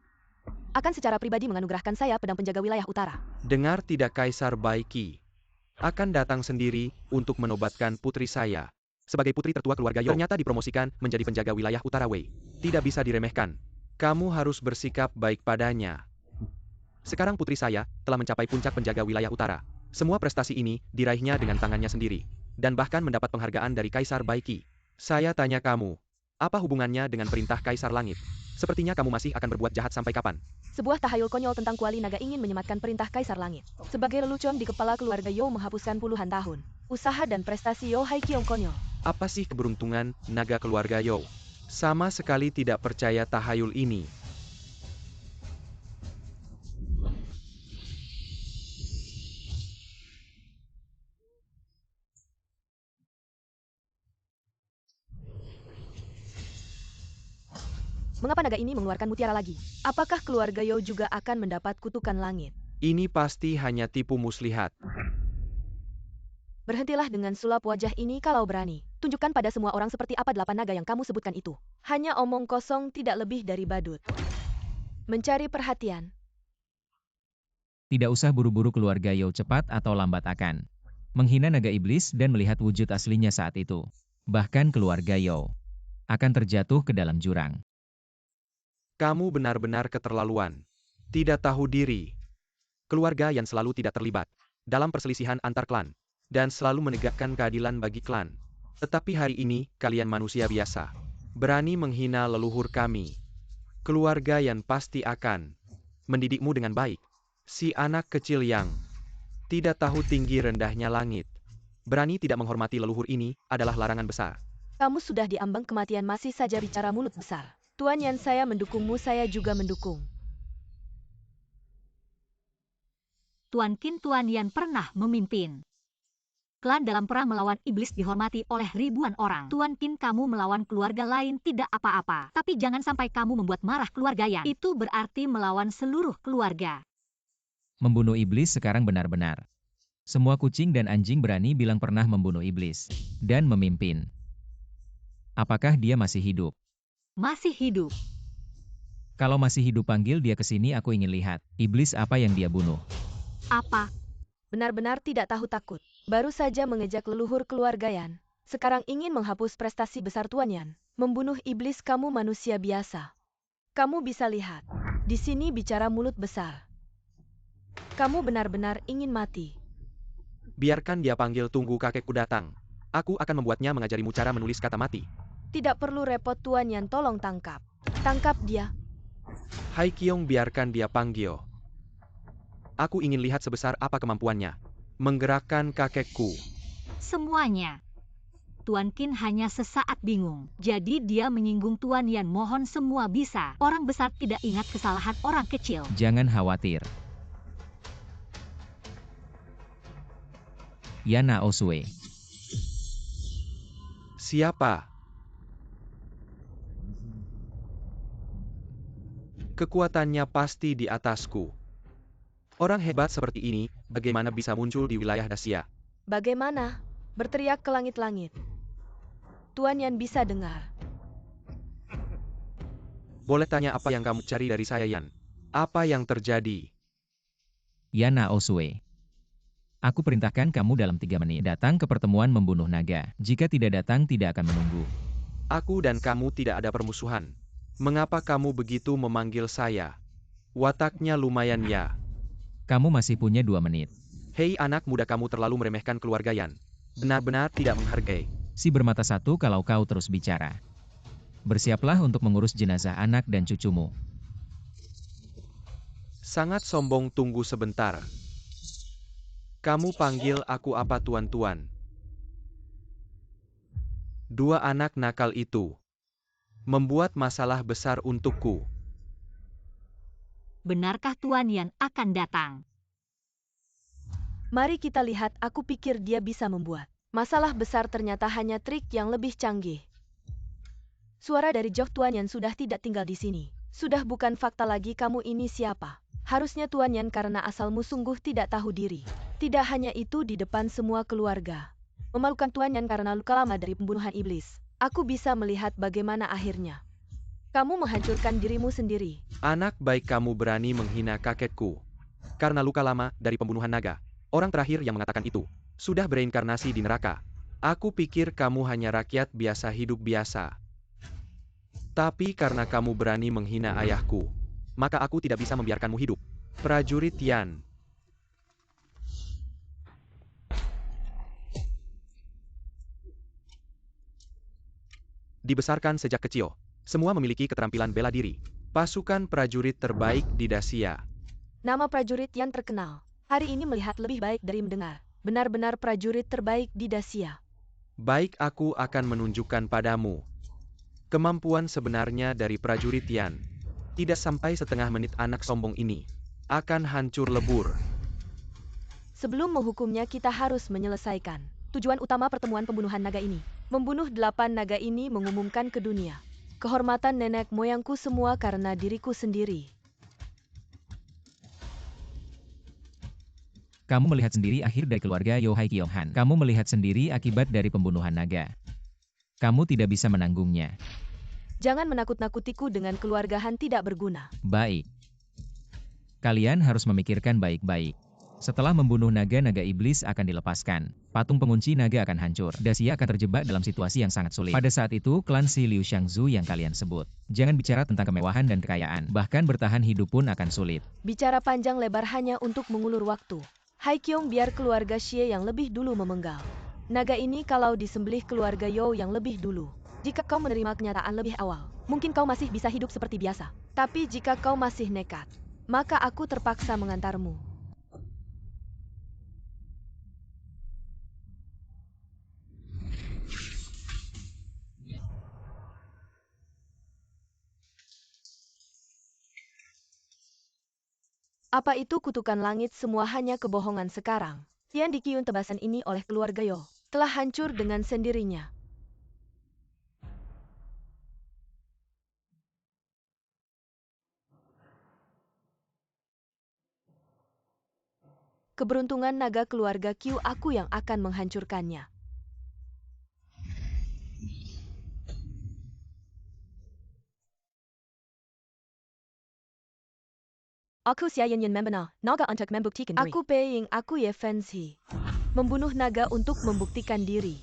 akan secara pribadi menganugerahkan saya pedang penjaga wilayah utara. Dengar tidak, Kaisar Baiki akan datang sendiri untuk menobatkan putri saya. Sebagai putri tertua keluarga Yo, ternyata dipromosikan menjadi penjaga wilayah utara Wei. Tidak bisa diremehkan. Kamu harus bersikap baik padanya. Sekarang putri saya telah mencapai puncak penjaga wilayah utara. Semua prestasi ini diraihnya dengan tangannya sendiri. Dan bahkan mendapat penghargaan dari Kaisar Baiki. Saya tanya kamu, apa hubungannya dengan perintah Kaisar Langit? Sepertinya kamu masih akan berbuat jahat sampai kapan? Sebuah tahayul konyol tentang kuali naga ingin menyematkan perintah Kaisar Langit. Sebagai lelucon di kepala keluarga Yo menghapuskan puluhan tahun usaha dan prestasi Yo Hai Kiong konyol. Apa sih keberuntungan naga keluarga Yo? Sama sekali tidak percaya tahayul ini. Mengapa naga ini mengeluarkan mutiara lagi? Apakah keluarga Yo juga akan mendapat kutukan langit? Ini pasti hanya tipu muslihat. Berhentilah dengan sulap wajah ini kalau berani. Tunjukkan pada semua orang seperti apa 8 naga yang kamu sebutkan itu. Hanya omong kosong, tidak lebih dari badut. Mencari perhatian. Tidak usah buru-buru, keluarga Yo cepat atau lambat akan menghina naga iblis dan melihat wujud aslinya saat itu. Bahkan keluarga Yo akan terjatuh ke dalam jurang. Kamu benar-benar keterlaluan. Tidak tahu diri. Keluarga yang selalu tidak terlibat dalam perselisihan antar klan. Dan selalu menegakkan keadilan bagi klan. Tetapi hari ini, kalian manusia biasa. Berani menghina leluhur kami. Keluarga yang pasti akan mendidikmu dengan baik. Si anak kecil yang tidak tahu tinggi rendahnya langit. Berani tidak menghormati leluhur ini adalah larangan besar. Kamu sudah diambang kematian masih saja bicara mulut besar. Tuan Yan, saya mendukungmu, saya juga mendukung. Tuan Qin, Tuan Yan pernah memimpin klan dalam perang melawan iblis, dihormati oleh ribuan orang. Tuan Qin, kamu melawan keluarga lain tidak apa-apa. Tapi jangan sampai kamu membuat marah keluarga Yan. Itu berarti melawan seluruh keluarga. Membunuh iblis sekarang benar-benar. Semua kucing dan anjing berani bilang pernah membunuh iblis dan memimpin. Apakah dia masih hidup? Masih hidup. Kalau masih hidup panggil dia ke sini, aku ingin lihat. Iblis apa yang dia bunuh. Apa? Benar-benar tidak tahu takut. Baru saja mengejek leluhur keluarga Yan. Sekarang ingin menghapus prestasi besar Tuan Yan. Membunuh iblis, kamu manusia biasa. Kamu bisa lihat. Di sini bicara mulut besar. Kamu benar-benar ingin mati. Biarkan dia panggil, tunggu kakekku datang. Aku akan membuatnya mengajarimu cara menulis kata mati. Tidak perlu repot Tuan Yan, tolong tangkap. Tangkap dia. Hai Kiong, biarkan dia panggil. Aku ingin lihat sebesar apa kemampuannya. Menggerakkan kakekku. Semuanya. Tuan Qin hanya sesaat bingung. Jadi dia menyinggung Tuan Yan, mohon semua bisa. Orang besar tidak ingat kesalahan orang kecil. Jangan khawatir. Yana Osue. Siapa? Kekuatannya pasti di atasku. Orang hebat seperti ini, bagaimana bisa muncul di wilayah Dacia? Bagaimana? Berteriak ke langit-langit. Tuan Yan bisa dengar. Boleh tanya apa yang kamu cari dari saya, Yan? Apa yang terjadi? Yana Osue. Aku perintahkan kamu dalam 3 menit datang ke pertemuan membunuh naga. Jika tidak datang, tidak akan menunggu. Aku dan kamu tidak ada permusuhan. Mengapa kamu begitu memanggil saya? Wataknya lumayan ya. Kamu masih punya 2 menit. Hei anak muda, kamu terlalu meremehkan keluarga Yan. Benar-benar tidak menghargai. Si bermata satu kalau kau terus bicara. Bersiaplah untuk mengurus jenazah anak dan cucumu. Sangat sombong, tunggu sebentar. Kamu panggil aku apa tuan-tuan? 2 anak nakal itu membuat masalah besar untukku. Benarkah Tuan Yan akan datang? Mari kita lihat, aku pikir dia bisa membuat masalah besar, ternyata hanya trik yang lebih canggih. Suara dari Jok, Tuan Yan sudah tidak tinggal di sini. Sudah bukan fakta lagi, kamu ini siapa? Harusnya Tuan Yan karena asalmu sungguh tidak tahu diri. Tidak hanya itu, di depan semua keluarga. Memalukan Tuan Yan karena luka lama dari pembunuhan iblis. Aku bisa melihat bagaimana akhirnya. Kamu menghancurkan dirimu sendiri. Anak baik, kamu berani menghina kakekku. Karena luka lama dari pembunuhan naga. Orang terakhir yang mengatakan itu sudah bereinkarnasi di neraka. Aku pikir kamu hanya rakyat biasa, hidup biasa. Tapi karena kamu berani menghina ayahku, maka aku tidak bisa membiarkanmu hidup. Prajurit Yan. Dibesarkan sejak kecil. Semua memiliki keterampilan bela diri. Pasukan prajurit terbaik di Dacia. Nama prajurit Yan terkenal. Hari ini melihat lebih baik dari mendengar. Benar-benar prajurit terbaik di Dacia. Baik, aku akan menunjukkan padamu kemampuan sebenarnya dari prajurit Yan. Tidak sampai setengah menit anak sombong ini akan hancur lebur. Sebelum menghukumnya, kita harus menyelesaikan tujuan utama pertemuan pembunuhan naga ini. Membunuh 8 naga ini, mengumumkan ke dunia kehormatan nenek moyangku semua karena diriku sendiri. Kamu melihat sendiri akhir dari keluarga Yo Hai Kiong Han. Kamu melihat sendiri akibat dari pembunuhan naga. Kamu tidak bisa menanggungnya. Jangan menakut-nakutiku dengan keluarga Han tidak berguna. Baik. Kalian harus memikirkan baik-baik. Setelah membunuh naga-naga iblis akan dilepaskan. Patung pengunci naga akan hancur. Dacia akan terjebak dalam situasi yang sangat sulit. Pada saat itu, klan si Liu Xiangzu yang kalian sebut. Jangan bicara tentang kemewahan dan kekayaan. Bahkan bertahan hidup pun akan sulit. Bicara panjang lebar hanya untuk mengulur waktu. Hai Kiong, biar keluarga Xie yang lebih dulu memenggal naga ini kalau disembelih keluarga Yo yang lebih dulu. Jika kau menerima kenyataan lebih awal, mungkin kau masih bisa hidup seperti biasa. Tapi jika kau masih nekat, maka aku terpaksa mengantarmu. Apa itu kutukan langit? Semua hanya kebohongan sekarang. Yang dikiun tebasan ini oleh keluarga Yo telah hancur dengan sendirinya. Keberuntungan naga keluarga Q, aku yang akan menghancurkannya. Aku siya ingin membenar naga untuk membuktikan diri. Aku paying aku ye fancy. Membunuh naga untuk membuktikan diri.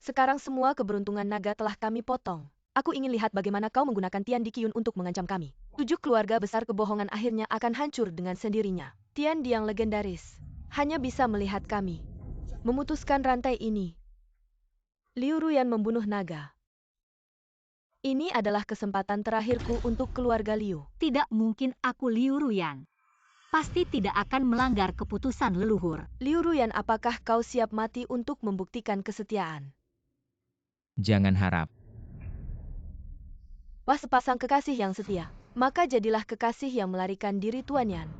Sekarang semua keberuntungan naga telah kami potong. Aku ingin lihat bagaimana kau menggunakan Tian Di Qiyun untuk mengancam kami. 7 keluarga besar kebohongan akhirnya akan hancur dengan sendirinya. Tian Di yang legendaris hanya bisa melihat kami memutuskan rantai ini. Liu Ruyan membunuh naga. Ini adalah kesempatan terakhirku untuk keluarga Liu. Tidak mungkin aku Liu Ruyan. Pasti tidak akan melanggar keputusan leluhur. Liu Ruyan, apakah kau siap mati untuk membuktikan kesetiaan? Jangan harap. Wah, sepasang kekasih yang setia. Maka jadilah kekasih yang melarikan diri, Tuan Yan.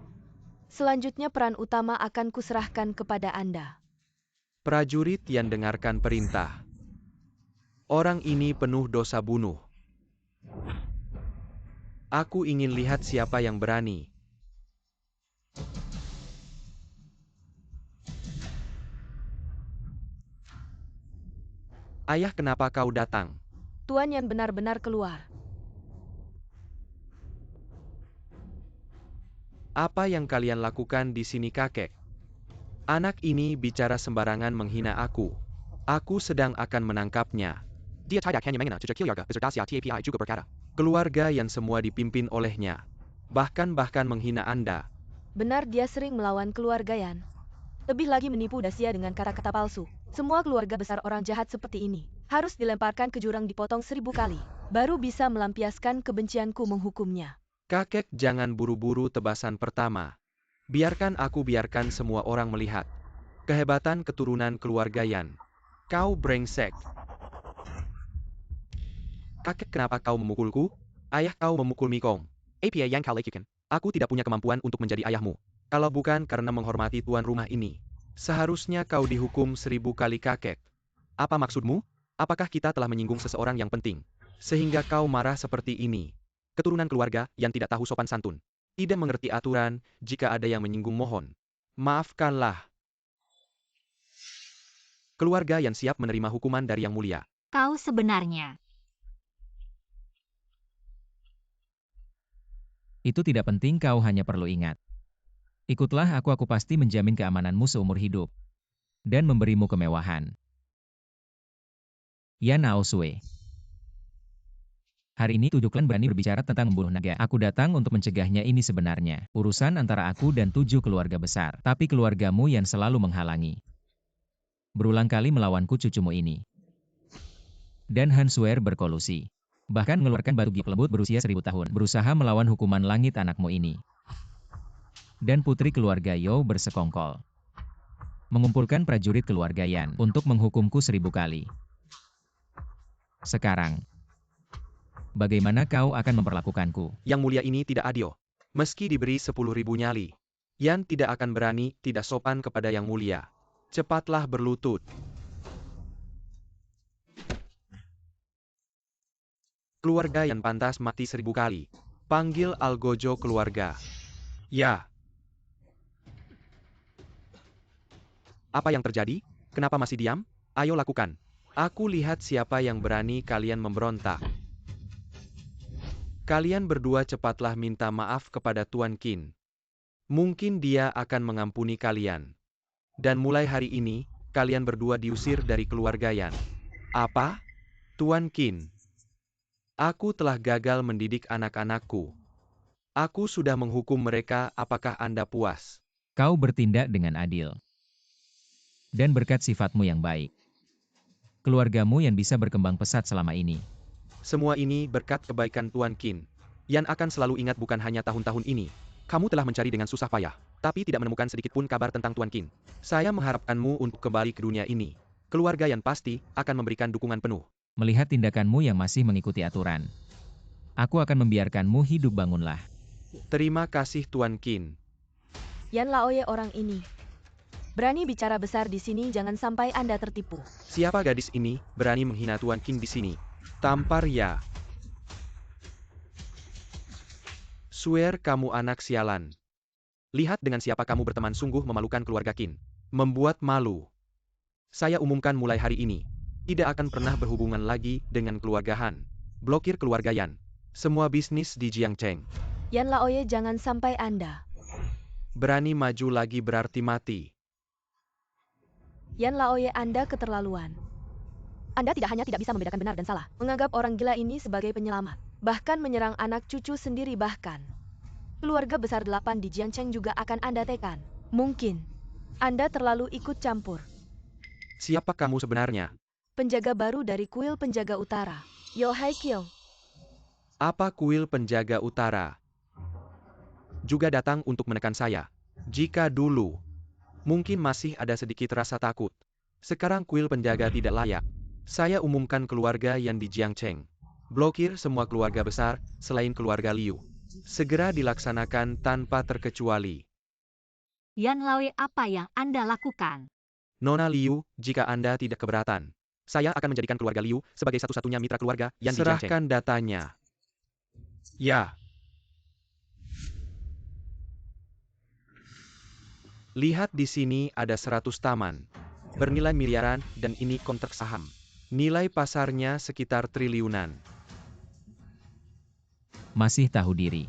Selanjutnya peran utama akan kuserahkan kepada Anda. Prajurit yang dengarkan perintah. Orang ini penuh dosa bunuh. Aku ingin lihat siapa yang berani. Ayah, kenapa kau datang? Tuan Yan benar-benar keluar. Apa yang kalian lakukan di sini, kakek? Anak ini bicara sembarangan menghina aku. Aku sedang akan menangkapnya. Dia tidak hanya menghina keluarga beserta TAPI juga berkata. Keluarga yang semua dipimpin olehnya. Bahkan menghina Anda. Benar, dia sering melawan keluarga Yan. Lebih lagi menipu Dacia dengan kata-kata palsu. Semua keluarga besar orang jahat seperti ini harus dilemparkan ke jurang, dipotong 1000 kali. Baru bisa melampiaskan kebencianku menghukumnya. Kakek, jangan buru-buru tebasan pertama. Biarkan semua orang melihat kehebatan keturunan keluarga Yan. Kau brengsek. Kakek, kenapa kau memukulku? Ayah kau memukul Mikong. Apa yang kau lakukan? Aku tidak punya kemampuan untuk menjadi ayahmu. Kalau bukan karena menghormati tuan rumah ini, seharusnya kau dihukum 1000 kali, kakek. Apa maksudmu? Apakah kita telah menyinggung seseorang yang penting, sehingga kau marah seperti ini? Keturunan keluarga yang tidak tahu sopan santun. Tidak mengerti aturan, jika ada yang menyinggung mohon maafkanlah. Keluarga yang siap menerima hukuman dari Yang Mulia. Kau sebenarnya. Itu tidak penting, kau hanya perlu ingat. Ikutlah aku pasti menjamin keamananmu seumur hidup. Dan memberimu kemewahan. Yan Naosue. Hari ini 7 klan berani berbicara tentang membunuh naga. Aku datang untuk mencegahnya. Ini sebenarnya urusan antara aku dan 7 keluarga besar. Tapi keluargamu yang selalu menghalangi. Berulang kali melawanku cucumu ini. Dan Han Suer berkolusi. Bahkan mengeluarkan batu gip lembut berusia 1000 tahun. Berusaha melawan hukuman langit anakmu ini. Dan putri keluarga Yo bersekongkol. Mengumpulkan prajurit keluarga Yan untuk menghukumku 1000 kali. Sekarang, bagaimana kau akan memperlakukanku? Yang Mulia ini tidak adil. Meski diberi 10.000 nyali, Yan tidak akan berani tidak sopan kepada Yang Mulia. Cepatlah berlutut. Keluarga yang pantas mati 1000 kali. Panggil Algojo keluarga. Ya. Apa yang terjadi? Kenapa masih diam? Ayo lakukan. Aku lihat siapa yang berani kalian memberontak. Kalian berdua cepatlah minta maaf kepada Tuan Qin. Mungkin dia akan mengampuni kalian. Dan mulai hari ini, kalian berdua diusir dari keluarga Yan. Apa? Tuan Qin. Aku telah gagal mendidik anak-anakku. Aku sudah menghukum mereka, apakah Anda puas? Kau bertindak dengan adil. Dan berkat sifatmu yang baik. Keluargamu yang bisa berkembang pesat selama ini. Semua ini berkat kebaikan Tuan Qin. Yan akan selalu ingat, bukan hanya tahun-tahun ini. Kamu telah mencari dengan susah payah, tapi tidak menemukan sedikit pun kabar tentang Tuan Qin. Saya mengharapkanmu untuk kembali ke dunia ini. Keluarga Yan pasti akan memberikan dukungan penuh. Melihat tindakanmu yang masih mengikuti aturan, aku akan membiarkanmu hidup, bangunlah. Terima kasih Tuan Qin. Yan Laoye orang ini berani bicara besar di sini, jangan sampai Anda tertipu. Siapa gadis ini berani menghina Tuan Qin di sini? Tampar ya. Suer, kamu anak sialan. Lihat dengan siapa kamu berteman, sungguh memalukan keluarga Qin. Membuat malu. Saya umumkan mulai hari ini. Tidak akan pernah berhubungan lagi dengan keluarga Han. Blokir keluarga Yan. Semua bisnis di Jiangcheng. Yan Laoye, jangan sampai Anda. Berani maju lagi berarti mati. Yan Laoye, Anda keterlaluan. Anda tidak hanya tidak bisa membedakan benar dan salah, menganggap orang gila ini sebagai penyelamat, bahkan menyerang anak cucu sendiri bahkan. Keluarga besar 8 di Jiangcheng juga akan Anda tekan. Mungkin Anda terlalu ikut campur. Siapa kamu sebenarnya? Penjaga baru dari kuil penjaga utara, Yo Hai Kiong. Apa kuil penjaga utara? Juga datang untuk menekan saya. Jika dulu, mungkin masih ada sedikit rasa takut. Sekarang kuil penjaga tidak layak. Saya umumkan keluarga yang di Jiangcheng. Blokir semua keluarga besar, selain keluarga Liu. Segera dilaksanakan tanpa terkecuali. Yan Laoye, apa yang Anda lakukan? Nona Liu, jika Anda tidak keberatan, saya akan menjadikan keluarga Liu sebagai satu-satunya mitra keluarga yang di Jiangcheng. Serahkan datanya. Ya. Lihat di sini ada 100 taman. Bernilai miliaran dan ini kontrak saham. Nilai pasarnya sekitar triliunan. Masih tahu diri.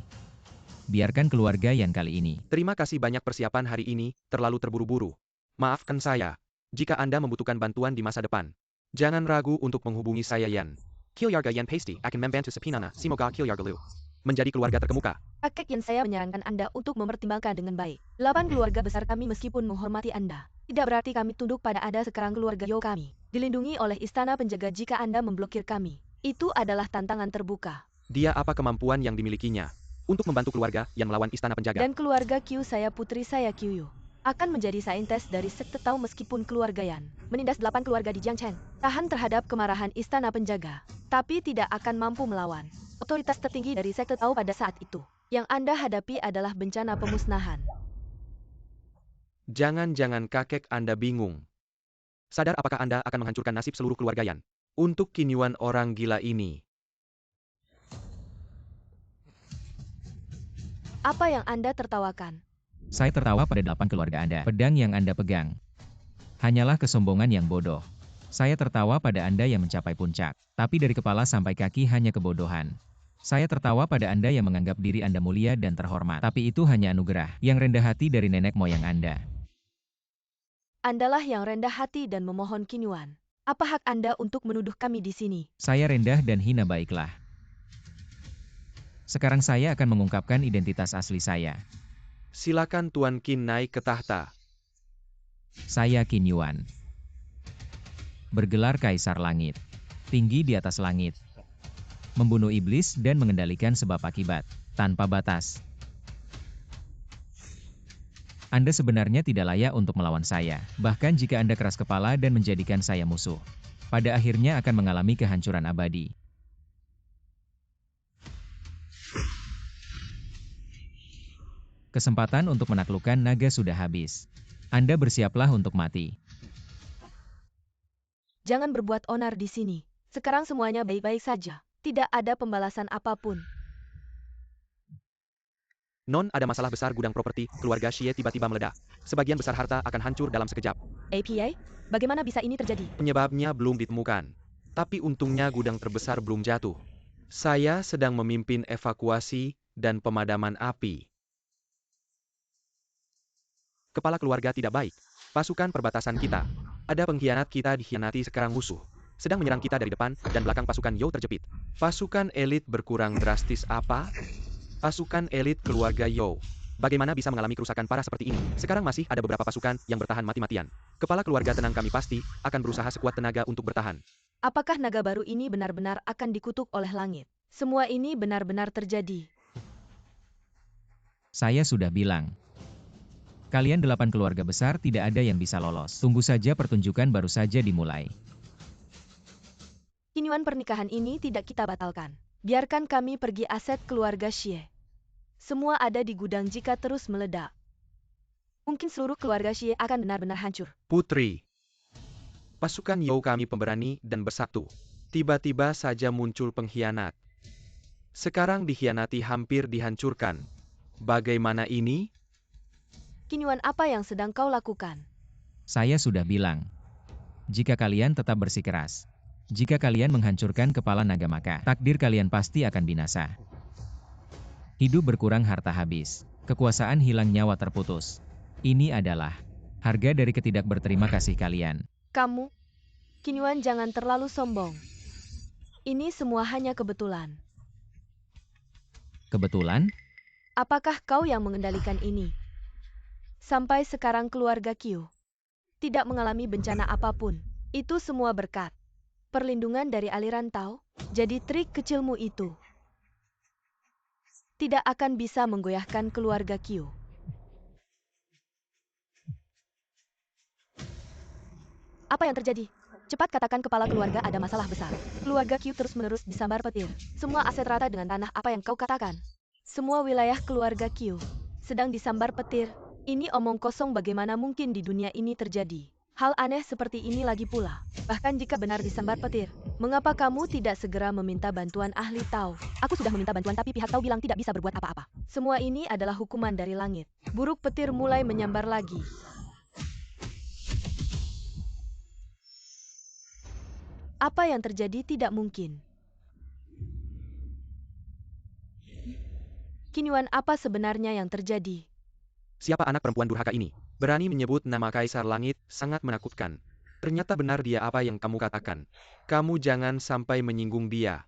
Biarkan keluarga Yan kali ini. Terima kasih banyak persiapan hari ini, terlalu terburu-buru. Maafkan saya. Jika Anda membutuhkan bantuan di masa depan, jangan ragu untuk menghubungi saya Yan. Keluarga Yan pasti akan membantu sepinana. Semoga keluarga Liu menjadi keluarga terkemuka. Kakek Yan, saya menyarankan Anda untuk mempertimbangkan dengan baik. 8 keluarga besar kami meskipun menghormati Anda, tidak berarti kami tunduk pada Anda. Sekarang keluarga Yo kami dilindungi oleh istana penjaga. Jika Anda memblokir kami, itu adalah tantangan terbuka. Dia apa kemampuan yang dimilikinya untuk membantu keluarga yang melawan istana penjaga? Dan keluarga Q, saya putri saya Q akan menjadi saintes dari sekte Tao meskipun keluarga Yan menindas 8 keluarga di Jiangcheng. Tahan terhadap kemarahan istana penjaga, tapi tidak akan mampu melawan otoritas tertinggi dari sekte Tao pada saat itu. Yang Anda hadapi adalah bencana pemusnahan. Jangan-jangan kakek Anda bingung. Sadar apakah Anda akan menghancurkan nasib seluruh keluarga Yan untuk kinyuan orang gila ini? Apa yang Anda tertawakan? Saya tertawa pada 8 keluarga Anda. Pedang yang Anda pegang hanyalah kesombongan yang bodoh. Saya tertawa pada Anda yang mencapai puncak, tapi dari kepala sampai kaki hanya kebodohan. Saya tertawa pada Anda yang menganggap diri Anda mulia dan terhormat, tapi itu hanya anugerah yang rendah hati dari nenek moyang Anda. Andalah yang rendah hati dan memohon kinyuan. Apa hak Anda untuk menuduh kami di sini? Saya rendah dan hina, baiklah. Sekarang saya akan mengungkapkan identitas asli saya. Silakan Tuan Qin naik ke tahta. Saya Qin Yuan. Bergelar Kaisar Langit. Tinggi di atas langit. Membunuh iblis dan mengendalikan sebab akibat, tanpa batas. Anda sebenarnya tidak layak untuk melawan saya, bahkan jika Anda keras kepala dan menjadikan saya musuh. Pada akhirnya akan mengalami kehancuran abadi. Kesempatan untuk menaklukkan naga sudah habis. Anda bersiaplah untuk mati. Jangan berbuat onar di sini. Sekarang semuanya baik-baik saja. Tidak ada pembalasan apapun. Non, ada masalah besar gudang properti keluarga Xie tiba-tiba meledak. Sebagian besar harta akan hancur dalam sekejap. APA? Bagaimana bisa ini terjadi? Penyebabnya belum ditemukan. Tapi untungnya gudang terbesar belum jatuh. Saya sedang memimpin evakuasi dan pemadaman api. Kepala keluarga tidak baik. Pasukan perbatasan kita. Ada pengkhianat, kita dikhianati. Sekarang musuh sedang menyerang kita dari depan dan belakang. Pasukan Yo terjepit. Pasukan elit berkurang drastis. Apa? Pasukan elit keluarga Yo bagaimana bisa mengalami kerusakan parah seperti ini? Sekarang masih ada beberapa pasukan yang bertahan mati-matian. Kepala keluarga tenang, kami pasti akan berusaha sekuat tenaga untuk bertahan. Apakah naga baru ini benar-benar akan dikutuk oleh langit? Semua ini benar-benar terjadi. Saya sudah bilang. Kalian 8 keluarga besar tidak ada yang bisa lolos. Tunggu saja, pertunjukan baru saja dimulai. Kinyuan pernikahan ini tidak kita batalkan. Biarkan kami pergi aset keluarga Xie. Semua ada di gudang. Jika terus meledak, mungkin seluruh keluarga Xie akan benar-benar hancur. Putri, pasukan Yo kami pemberani dan bersatu. Tiba-tiba saja muncul pengkhianat. Sekarang dikhianati, hampir dihancurkan. Bagaimana ini? Kinyuan, apa yang sedang kau lakukan? Saya sudah bilang. Jika kalian tetap bersikeras. Jika kalian menghancurkan kepala naga maka takdir kalian pasti akan binasa. Hidup berkurang harta habis. Kekuasaan hilang nyawa terputus. Ini adalah harga dari ketidakberterima kasih kalian. Kamu, Qin Yuan, jangan terlalu sombong. Ini semua hanya kebetulan. Kebetulan? Apakah kau yang mengendalikan ini? Sampai sekarang keluarga Qiu tidak mengalami bencana apapun. Itu semua berkat perlindungan dari aliran Tao. Jadi trik kecilmu itu tidak akan bisa menggoyahkan keluarga Qiu. Apa yang terjadi? Cepat katakan kepala keluarga ada masalah besar. Keluarga Qiu terus-menerus disambar petir. Semua aset rata dengan tanah. Apa yang kau katakan? Semua wilayah keluarga Qiu sedang disambar petir. Ini omong kosong. Bagaimana mungkin di dunia ini terjadi hal aneh seperti ini lagi pula? Bahkan jika benar disambar petir, mengapa kamu tidak segera meminta bantuan ahli Tao? Aku sudah meminta bantuan tapi pihak Tao bilang tidak bisa berbuat apa-apa. Semua ini adalah hukuman dari langit. Buruk petir mulai menyambar lagi. Apa yang terjadi tidak mungkin. Qin Yuan, apa sebenarnya yang terjadi? Siapa anak perempuan durhaka ini? Berani menyebut nama Kaisar Langit, sangat menakutkan. Ternyata benar dia apa yang kamu katakan. Kamu jangan sampai menyinggung dia.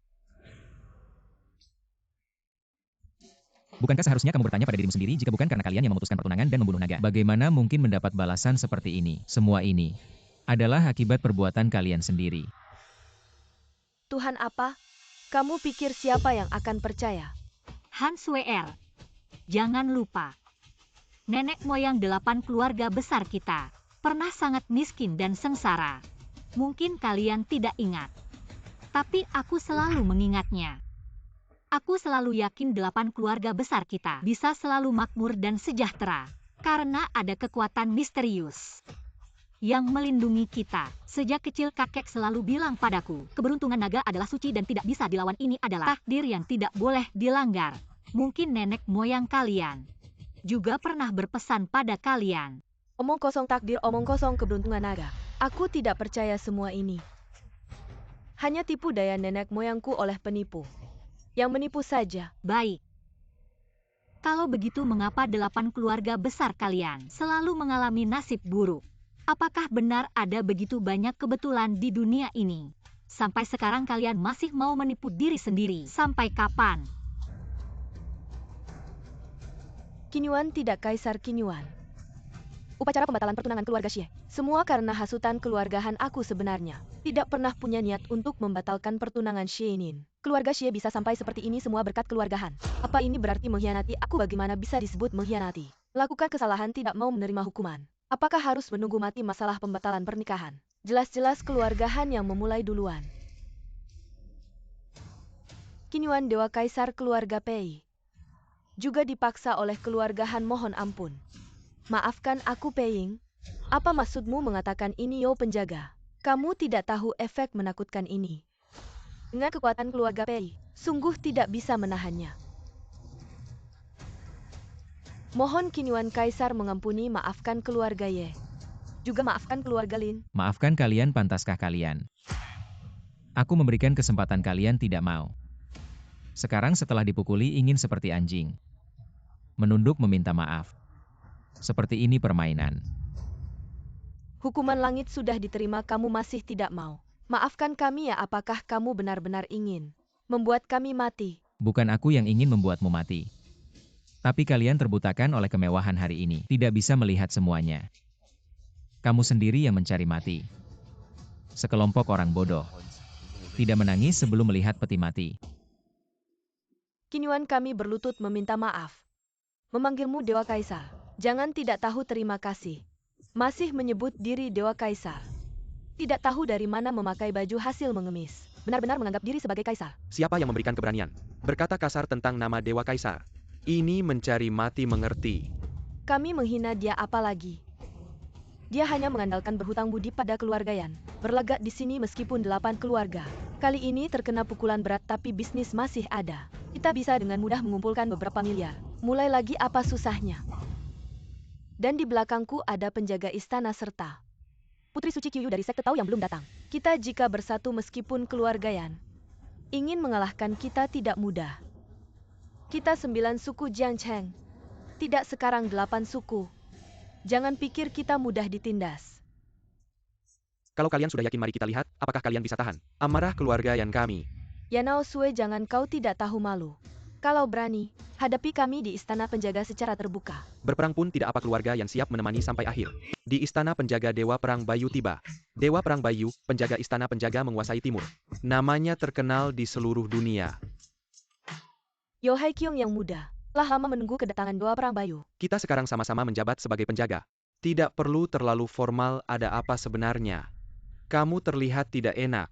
Bukankah seharusnya kamu bertanya pada dirimu sendiri jika bukan karena kalian yang memutuskan pertunangan dan membunuh naga? Bagaimana mungkin mendapat balasan seperti ini? Semua ini adalah akibat perbuatan kalian sendiri. Tuhan apa? Kamu pikir siapa yang akan percaya? Han Sweer, jangan lupa. Nenek moyang 8 keluarga besar kita pernah sangat miskin dan sengsara. Mungkin kalian tidak ingat. Tapi aku selalu mengingatnya. Aku selalu yakin 8 keluarga besar kita bisa selalu makmur dan sejahtera. Karena ada kekuatan misterius yang melindungi kita. Sejak kecil kakek selalu bilang padaku, keberuntungan naga adalah suci dan tidak bisa dilawan. Ini adalah takdir yang tidak boleh dilanggar. Mungkin nenek moyang kalian juga pernah berpesan pada kalian. Omong kosong takdir, omong kosong keberuntungan naga. Aku tidak percaya semua ini. Hanya tipu daya nenek moyangku oleh penipu. Yang menipu saja. Baik. Kalau begitu mengapa 8 keluarga besar kalian selalu mengalami nasib buruk? Apakah benar ada begitu banyak kebetulan di dunia ini? Sampai sekarang kalian masih mau menipu diri sendiri. Sampai kapan? Qin Yuan, tidak Kaisar Qin Yuan. Upacara pembatalan pertunangan keluarga Xie. Semua karena hasutan keluargahan. Aku sebenarnya tidak pernah punya niat untuk membatalkan pertunangan Xienin. Keluarga Xie bisa sampai seperti ini semua berkat keluargahan. Apa ini berarti mengkhianati aku? Bagaimana bisa disebut mengkhianati? Lakukan kesalahan tidak mau menerima hukuman. Apakah harus menunggu mati masalah pembatalan pernikahan? Jelas-jelas keluargahan yang memulai duluan. Qin Yuan, dewa kaisar keluarga Pei, juga dipaksa oleh keluargahan. Mohon ampun. Maafkan aku, Peiying. Apa maksudmu mengatakan ini, Yo penjaga? Kamu tidak tahu efek menakutkan ini. Dengan kekuatan keluarga Pei, sungguh tidak bisa menahannya. Mohon Qin Yuan Kaisar mengampuni, maafkan keluarga Ye. Juga maafkan keluarga Lin. Maafkan kalian, pantaskah kalian? Aku memberikan kesempatan kalian tidak mau. Sekarang setelah dipukuli ingin seperti anjing. Menunduk meminta maaf. Seperti ini permainan. Hukuman langit sudah diterima, kamu masih tidak mau. Maafkan kami ya, apakah kamu benar-benar ingin membuat kami mati? Bukan aku yang ingin membuatmu mati. Tapi kalian terbutakan oleh kemewahan hari ini, tidak bisa melihat semuanya. Kamu sendiri yang mencari mati. Sekelompok orang bodoh. Tidak menangis sebelum melihat peti mati. Qin Yuan, kami berlutut meminta maaf. Memanggilmu Dewa Kaisar. Jangan tidak tahu terima kasih. Masih menyebut diri Dewa Kaisar. Tidak tahu dari mana memakai baju hasil mengemis. Benar-benar menganggap diri sebagai Kaisar. Siapa yang memberikan keberanian berkata kasar tentang nama Dewa Kaisar? Ini mencari mati, mengerti? Kami menghina dia apa lagi? Dia hanya mengandalkan berhutang budi pada keluarga Yan. Berlagak di sini meskipun 8 keluarga. Kali ini terkena pukulan berat tapi bisnis masih ada. Kita bisa dengan mudah mengumpulkan beberapa miliar. Mulai lagi apa susahnya? Dan di belakangku ada penjaga istana serta Putri Suci Qiu dari sekte Tao yang belum datang. Kita jika bersatu meskipun keluarga Yan. Ingin mengalahkan kita tidak mudah. Kita 9 suku Jiang Cheng. Tidak sekarang 8 suku. Jangan pikir kita mudah ditindas. Kalau kalian sudah yakin, mari kita lihat, apakah kalian bisa tahan amarah keluarga Yan kami. Yanao Sue, jangan kau tidak tahu malu. Kalau berani, hadapi kami di istana penjaga secara terbuka. Berperang pun tidak apa, keluarga yang siap menemani sampai akhir. Di istana penjaga Dewa Perang Bayu tiba. Dewa Perang Bayu, penjaga istana penjaga menguasai timur. Namanya terkenal di seluruh dunia. Yo Hai Kyung yang muda, telah lama menunggu kedatangan Dewa Perang Bayu. Kita sekarang sama-sama menjabat sebagai penjaga. Tidak perlu terlalu formal, ada apa sebenarnya? Kamu terlihat tidak enak.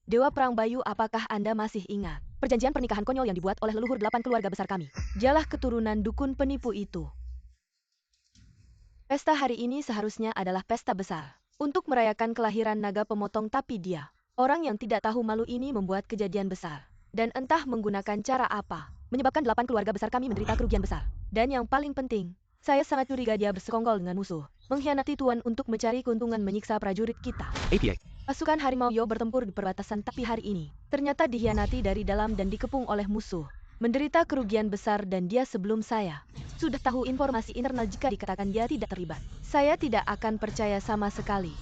Dewa Perang Bayu, apakah Anda masih ingat perjanjian pernikahan konyol yang dibuat oleh leluhur 8 keluarga besar kami? Dialah keturunan dukun penipu itu. Pesta hari ini seharusnya adalah pesta besar untuk merayakan kelahiran naga pemotong, tapi dia, orang yang tidak tahu malu ini, membuat kejadian besar. Dan entah menggunakan cara apa, menyebabkan 8 keluarga besar kami menderita kerugian besar. Dan yang paling penting, saya sangat curiga dia bersekongkol dengan musuh, mengkhianati Tuan untuk mencari keuntungan, menyiksa prajurit kita. ATA. Pasukan Harimau Yo bertempur di perbatasan, tapi hari ini ternyata dikhianati dari dalam dan dikepung oleh musuh. Menderita kerugian besar, dan dia sebelum saya sudah tahu informasi internal. Jika dikatakan dia tidak terlibat, saya tidak akan percaya sama sekali.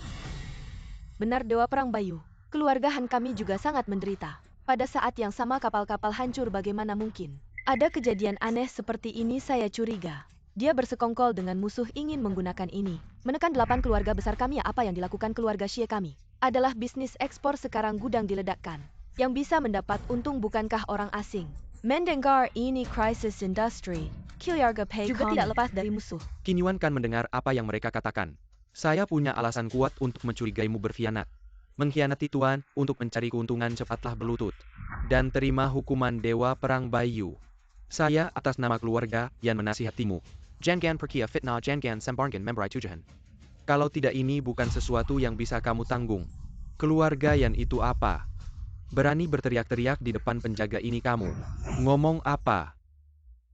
Benar Dewa Perang Bayu, keluarga Han kami juga sangat menderita. Pada saat yang sama kapal-kapal hancur, bagaimana mungkin ada kejadian aneh seperti ini? Saya curiga dia bersekongkol dengan musuh, ingin menggunakan ini menekan 8 keluarga besar kami. Apa yang dilakukan keluarga Xie kami adalah bisnis ekspor, sekarang gudang diledakkan. Yang bisa mendapat untung bukankah orang asing? Mendengar ini krisis industri, Kiliarga Pei juga tidak lepas dari musuh. Qin Yuan kan mendengar apa yang mereka katakan. Saya punya alasan kuat untuk mencurigaimu berkhianat. Mengkhianati Tuan untuk mencari keuntungan, cepatlah berlutut dan terima hukuman Dewa Perang Bayu. Saya atas nama keluarga yang menasihatimu. Jangan perkia fitnah, jangan sembarang memberi tujuan. Kalau tidak, ini bukan sesuatu yang bisa kamu tanggung. Keluarga yang itu apa? Berani berteriak-teriak di depan penjaga ini, kamu ngomong apa?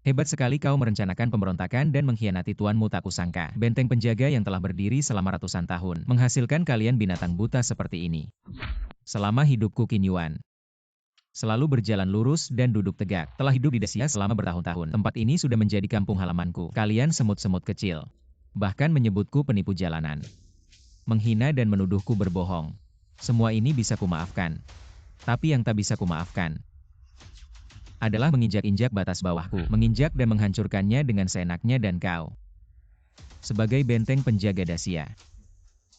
Hebat sekali kau merencanakan pemberontakan dan mengkhianati tuanmu, tak kusangka. Benteng penjaga yang telah berdiri selama ratusan tahun menghasilkan kalian binatang buta seperti ini. Selama hidupku, Qin Yuan selalu berjalan lurus dan duduk tegak. Telah hidup di Dacia selama bertahun-tahun. Tempat ini sudah menjadi kampung halamanku. Kalian semut-semut kecil bahkan menyebutku penipu jalanan, menghina dan menuduhku berbohong. Semua ini bisa kumaafkan. Tapi yang tak bisa kumaafkan adalah menginjak-injak batas bawahku, menginjak dan menghancurkannya dengan seenaknya. Dan kau, sebagai benteng penjaga Dacia,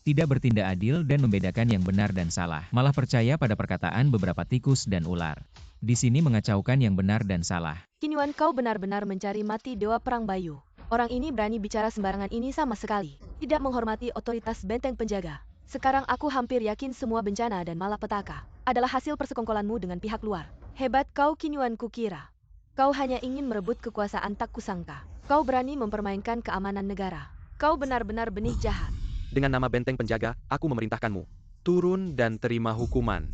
tidak bertindak adil dan membedakan yang benar dan salah, malah percaya pada perkataan beberapa tikus dan ular. Di sini mengacaukan yang benar dan salah. Qin Yuan, kau benar-benar mencari mati Dewa Perang Bayu. Orang ini berani bicara sembarangan, ini sama sekali tidak menghormati otoritas benteng penjaga. Sekarang aku hampir yakin semua bencana dan malapetaka adalah hasil persekongkolanmu dengan pihak luar. Hebat kau, Qin Yuan, kukira kau hanya ingin merebut kekuasaan, tak kusangka kau berani mempermainkan keamanan negara. Kau benar-benar benih jahat. Dengan nama benteng penjaga, aku memerintahkanmu. Turun dan terima hukuman.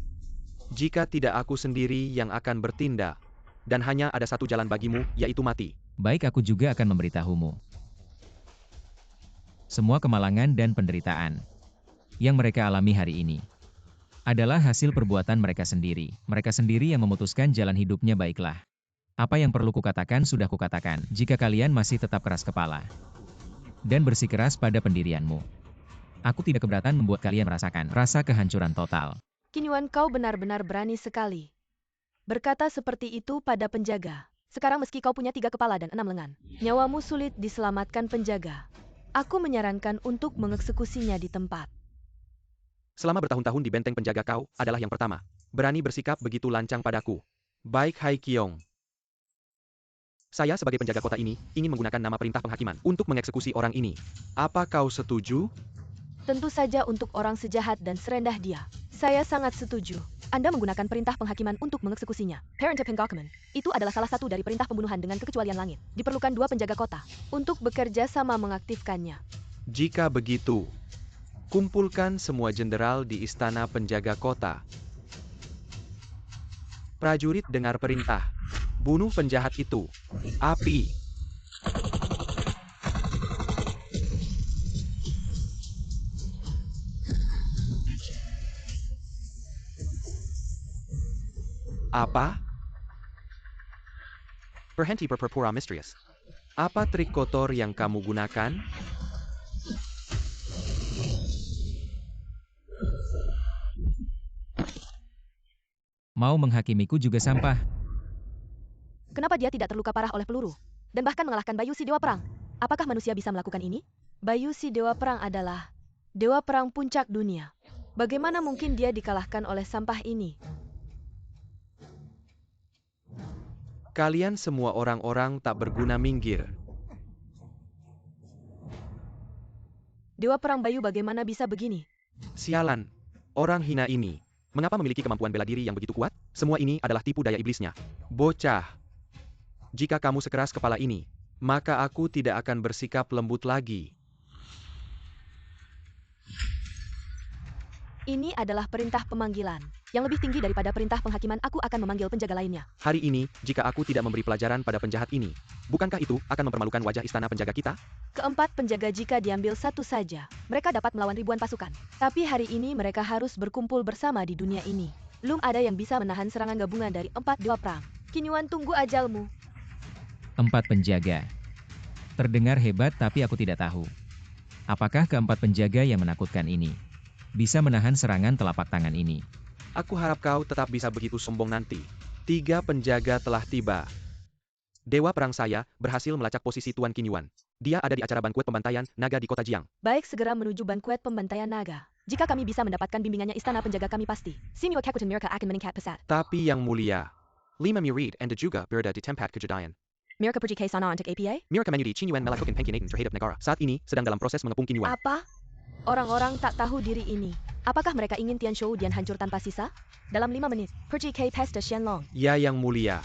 Jika tidak, aku sendiri yang akan bertindak. Dan hanya ada satu jalan bagimu, yaitu mati. Baik, aku juga akan memberitahumu. Semua kemalangan dan penderitaan yang mereka alami hari ini adalah hasil perbuatan mereka sendiri. Mereka sendiri yang memutuskan jalan hidupnya. Baiklah. Apa yang perlu kukatakan sudah kukatakan. Jika kalian masih tetap keras kepala dan bersikeras pada pendirianmu, aku tidak keberatan membuat kalian merasakan rasa kehancuran total. Qin Yuan, kau benar-benar berani sekali berkata seperti itu pada penjaga. Sekarang meski kau punya 3 kepala dan 6 lengan, nyawamu sulit diselamatkan penjaga. Aku menyarankan untuk mengeksekusinya di tempat. Selama bertahun-tahun di benteng penjaga, kau adalah yang pertama berani bersikap begitu lancang padaku. Baik Hai Kyong. Saya sebagai penjaga kota ini ingin menggunakan nama perintah penghakiman untuk mengeksekusi orang ini. Apa kau setuju? Tentu saja, untuk orang sejahat dan serendah dia, saya sangat setuju. Anda menggunakan perintah penghakiman untuk mengeksekusinya. Parent of Hengkokmen, itu adalah salah satu dari perintah pembunuhan dengan kekecualian langit. Diperlukan 2 penjaga kota untuk bekerja sama mengaktifkannya. Jika begitu, kumpulkan semua jenderal di istana penjaga kota. Prajurit, dengar perintah. Bunuh penjahat itu. Api. Apa? Berhenti berpura-pura misterius. Apa trik kotor yang kamu gunakan? Mau menghakimiku juga sampah. Kenapa dia tidak terluka parah oleh peluru? Dan bahkan mengalahkan Bayu si Dewa Perang? Apakah manusia bisa melakukan ini? Bayu si Dewa Perang adalah Dewa Perang puncak dunia. Bagaimana mungkin dia dikalahkan oleh sampah ini? Kalian semua orang-orang tak berguna minggir. Dewa Perang Bayu bagaimana bisa begini? Sialan. Orang hina ini. Mengapa memiliki kemampuan bela diri yang begitu kuat? Semua ini adalah tipu daya iblisnya. Bocah. Jika kamu sekeras kepala ini, maka aku tidak akan bersikap lembut lagi. Ini adalah perintah pemanggilan. Yang lebih tinggi daripada perintah penghakiman, aku akan memanggil penjaga lainnya. Hari ini, jika aku tidak memberi pelajaran pada penjahat ini, bukankah itu akan mempermalukan wajah istana penjaga kita? Keempat penjaga jika diambil satu saja, mereka dapat melawan ribuan pasukan. Tapi hari ini mereka harus berkumpul bersama di dunia ini. Belum ada yang bisa menahan serangan gabungan dari 4 dewa perang. Kinyuan tunggu ajalmu. 4 penjaga. Terdengar hebat tapi aku tidak tahu. Apakah keempat penjaga yang menakutkan ini bisa menahan serangan telapak tangan ini? Aku harap kau tetap bisa begitu sombong nanti. 3 penjaga telah tiba. Dewa perang saya berhasil melacak posisi Tuan Kinyuan. Dia ada di acara bankuet pembantaian naga di kota Jiang. Baik, segera menuju bankuet pembantaian naga. Jika kami bisa mendapatkan bimbingannya istana penjaga kami pasti. Sini Kekuatan mereka akan meningkat pesat. Tapi yang mulia, 5 murid Anda juga berada di tempat kejadian. Mereka pergi ke sana untuk APA? Mereka menyudi Kinyuan melakukan pengkhianatan terhadap negara. Saat ini sedang dalam proses mengepung Kinyuan. Apa? Orang-orang tak tahu diri ini. Apakah mereka ingin Tian Shou Dian hancur tanpa sisa? Dalam 5 menit, pergi ke pesta Shenlong. Ya yang mulia.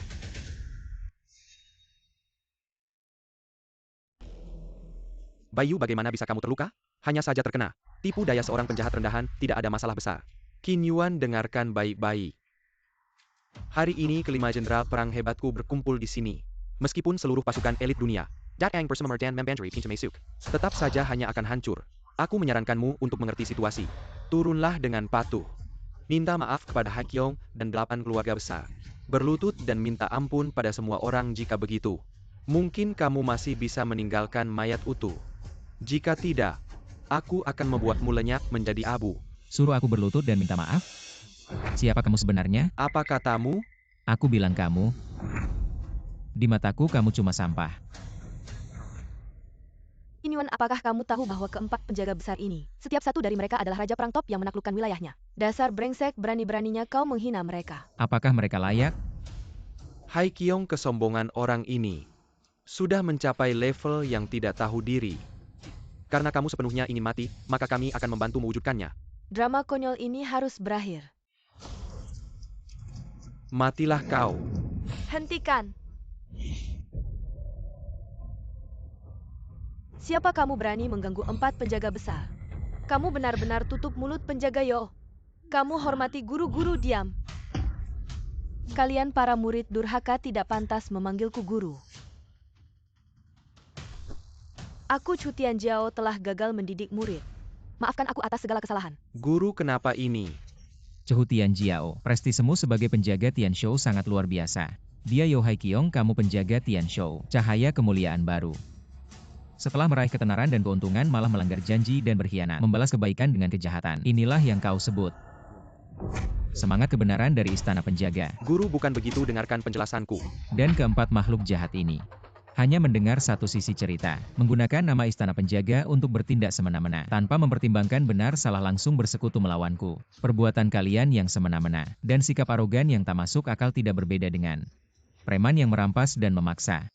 Bayu, bagaimana bisa kamu terluka? Hanya saja terkena tipu daya seorang penjahat rendahan, tidak ada masalah besar. Kinyuan, dengarkan baik-baik. Hari ini kelima jenderal perang hebatku berkumpul di sini. Meskipun seluruh pasukan elit dunia, Datang bersama Merdan Membandri Pintu Mesuk, tetap saja hanya akan hancur. Aku menyarankanmu untuk mengerti situasi. Turunlah dengan patuh. Minta maaf kepada Hakyong dan 8 keluarga besar. Berlutut dan minta ampun pada semua orang jika begitu. Mungkin kamu masih bisa meninggalkan mayat utuh. Jika tidak, aku akan membuatmu lenyap menjadi abu. Suruh aku berlutut dan minta maaf? Siapa kamu sebenarnya? Apa katamu? Aku bilang kamu. Di mataku kamu cuma sampah. Kinyuan, apakah kamu tahu bahwa keempat penjaga besar ini, setiap satu dari mereka adalah raja perang top yang menaklukkan wilayahnya? Dasar brengsek, berani-beraninya kau menghina mereka. Apakah mereka layak? Hakyong, kesombongan orang ini sudah mencapai level yang tidak tahu diri. Karena kamu sepenuhnya ingin mati, maka kami akan membantu mewujudkannya. Drama konyol ini harus berakhir. Matilah kau. Hentikan. Siapa kamu berani mengganggu 4 penjaga besar? Kamu benar-benar tutup mulut penjaga Yo. Kamu hormati guru-guru, diam. Kalian para murid durhaka tidak pantas memanggilku guru. Aku Chu Tianjiao telah gagal mendidik murid. Maafkan aku atas segala kesalahan. Guru, kenapa ini? Cehu Tianjiao, prestisemu sebagai penjaga Tianshou sangat luar biasa. Dia Yo Hakyong, kamu penjaga Tianshou, cahaya kemuliaan baru. Setelah meraih ketenaran dan keuntungan malah melanggar janji dan berkhianat, membalas kebaikan dengan kejahatan. Inilah yang kau sebut semangat kebenaran dari istana penjaga. Guru, bukan begitu, dengarkan penjelasanku. Dan keempat makhluk jahat ini hanya mendengar satu sisi cerita, menggunakan nama istana penjaga untuk bertindak semena-mena, tanpa mempertimbangkan benar salah langsung bersekutu melawanku. Perbuatan kalian yang semena-mena, dan sikap arogan yang tak masuk akal tidak berbeda dengan preman yang merampas dan memaksa.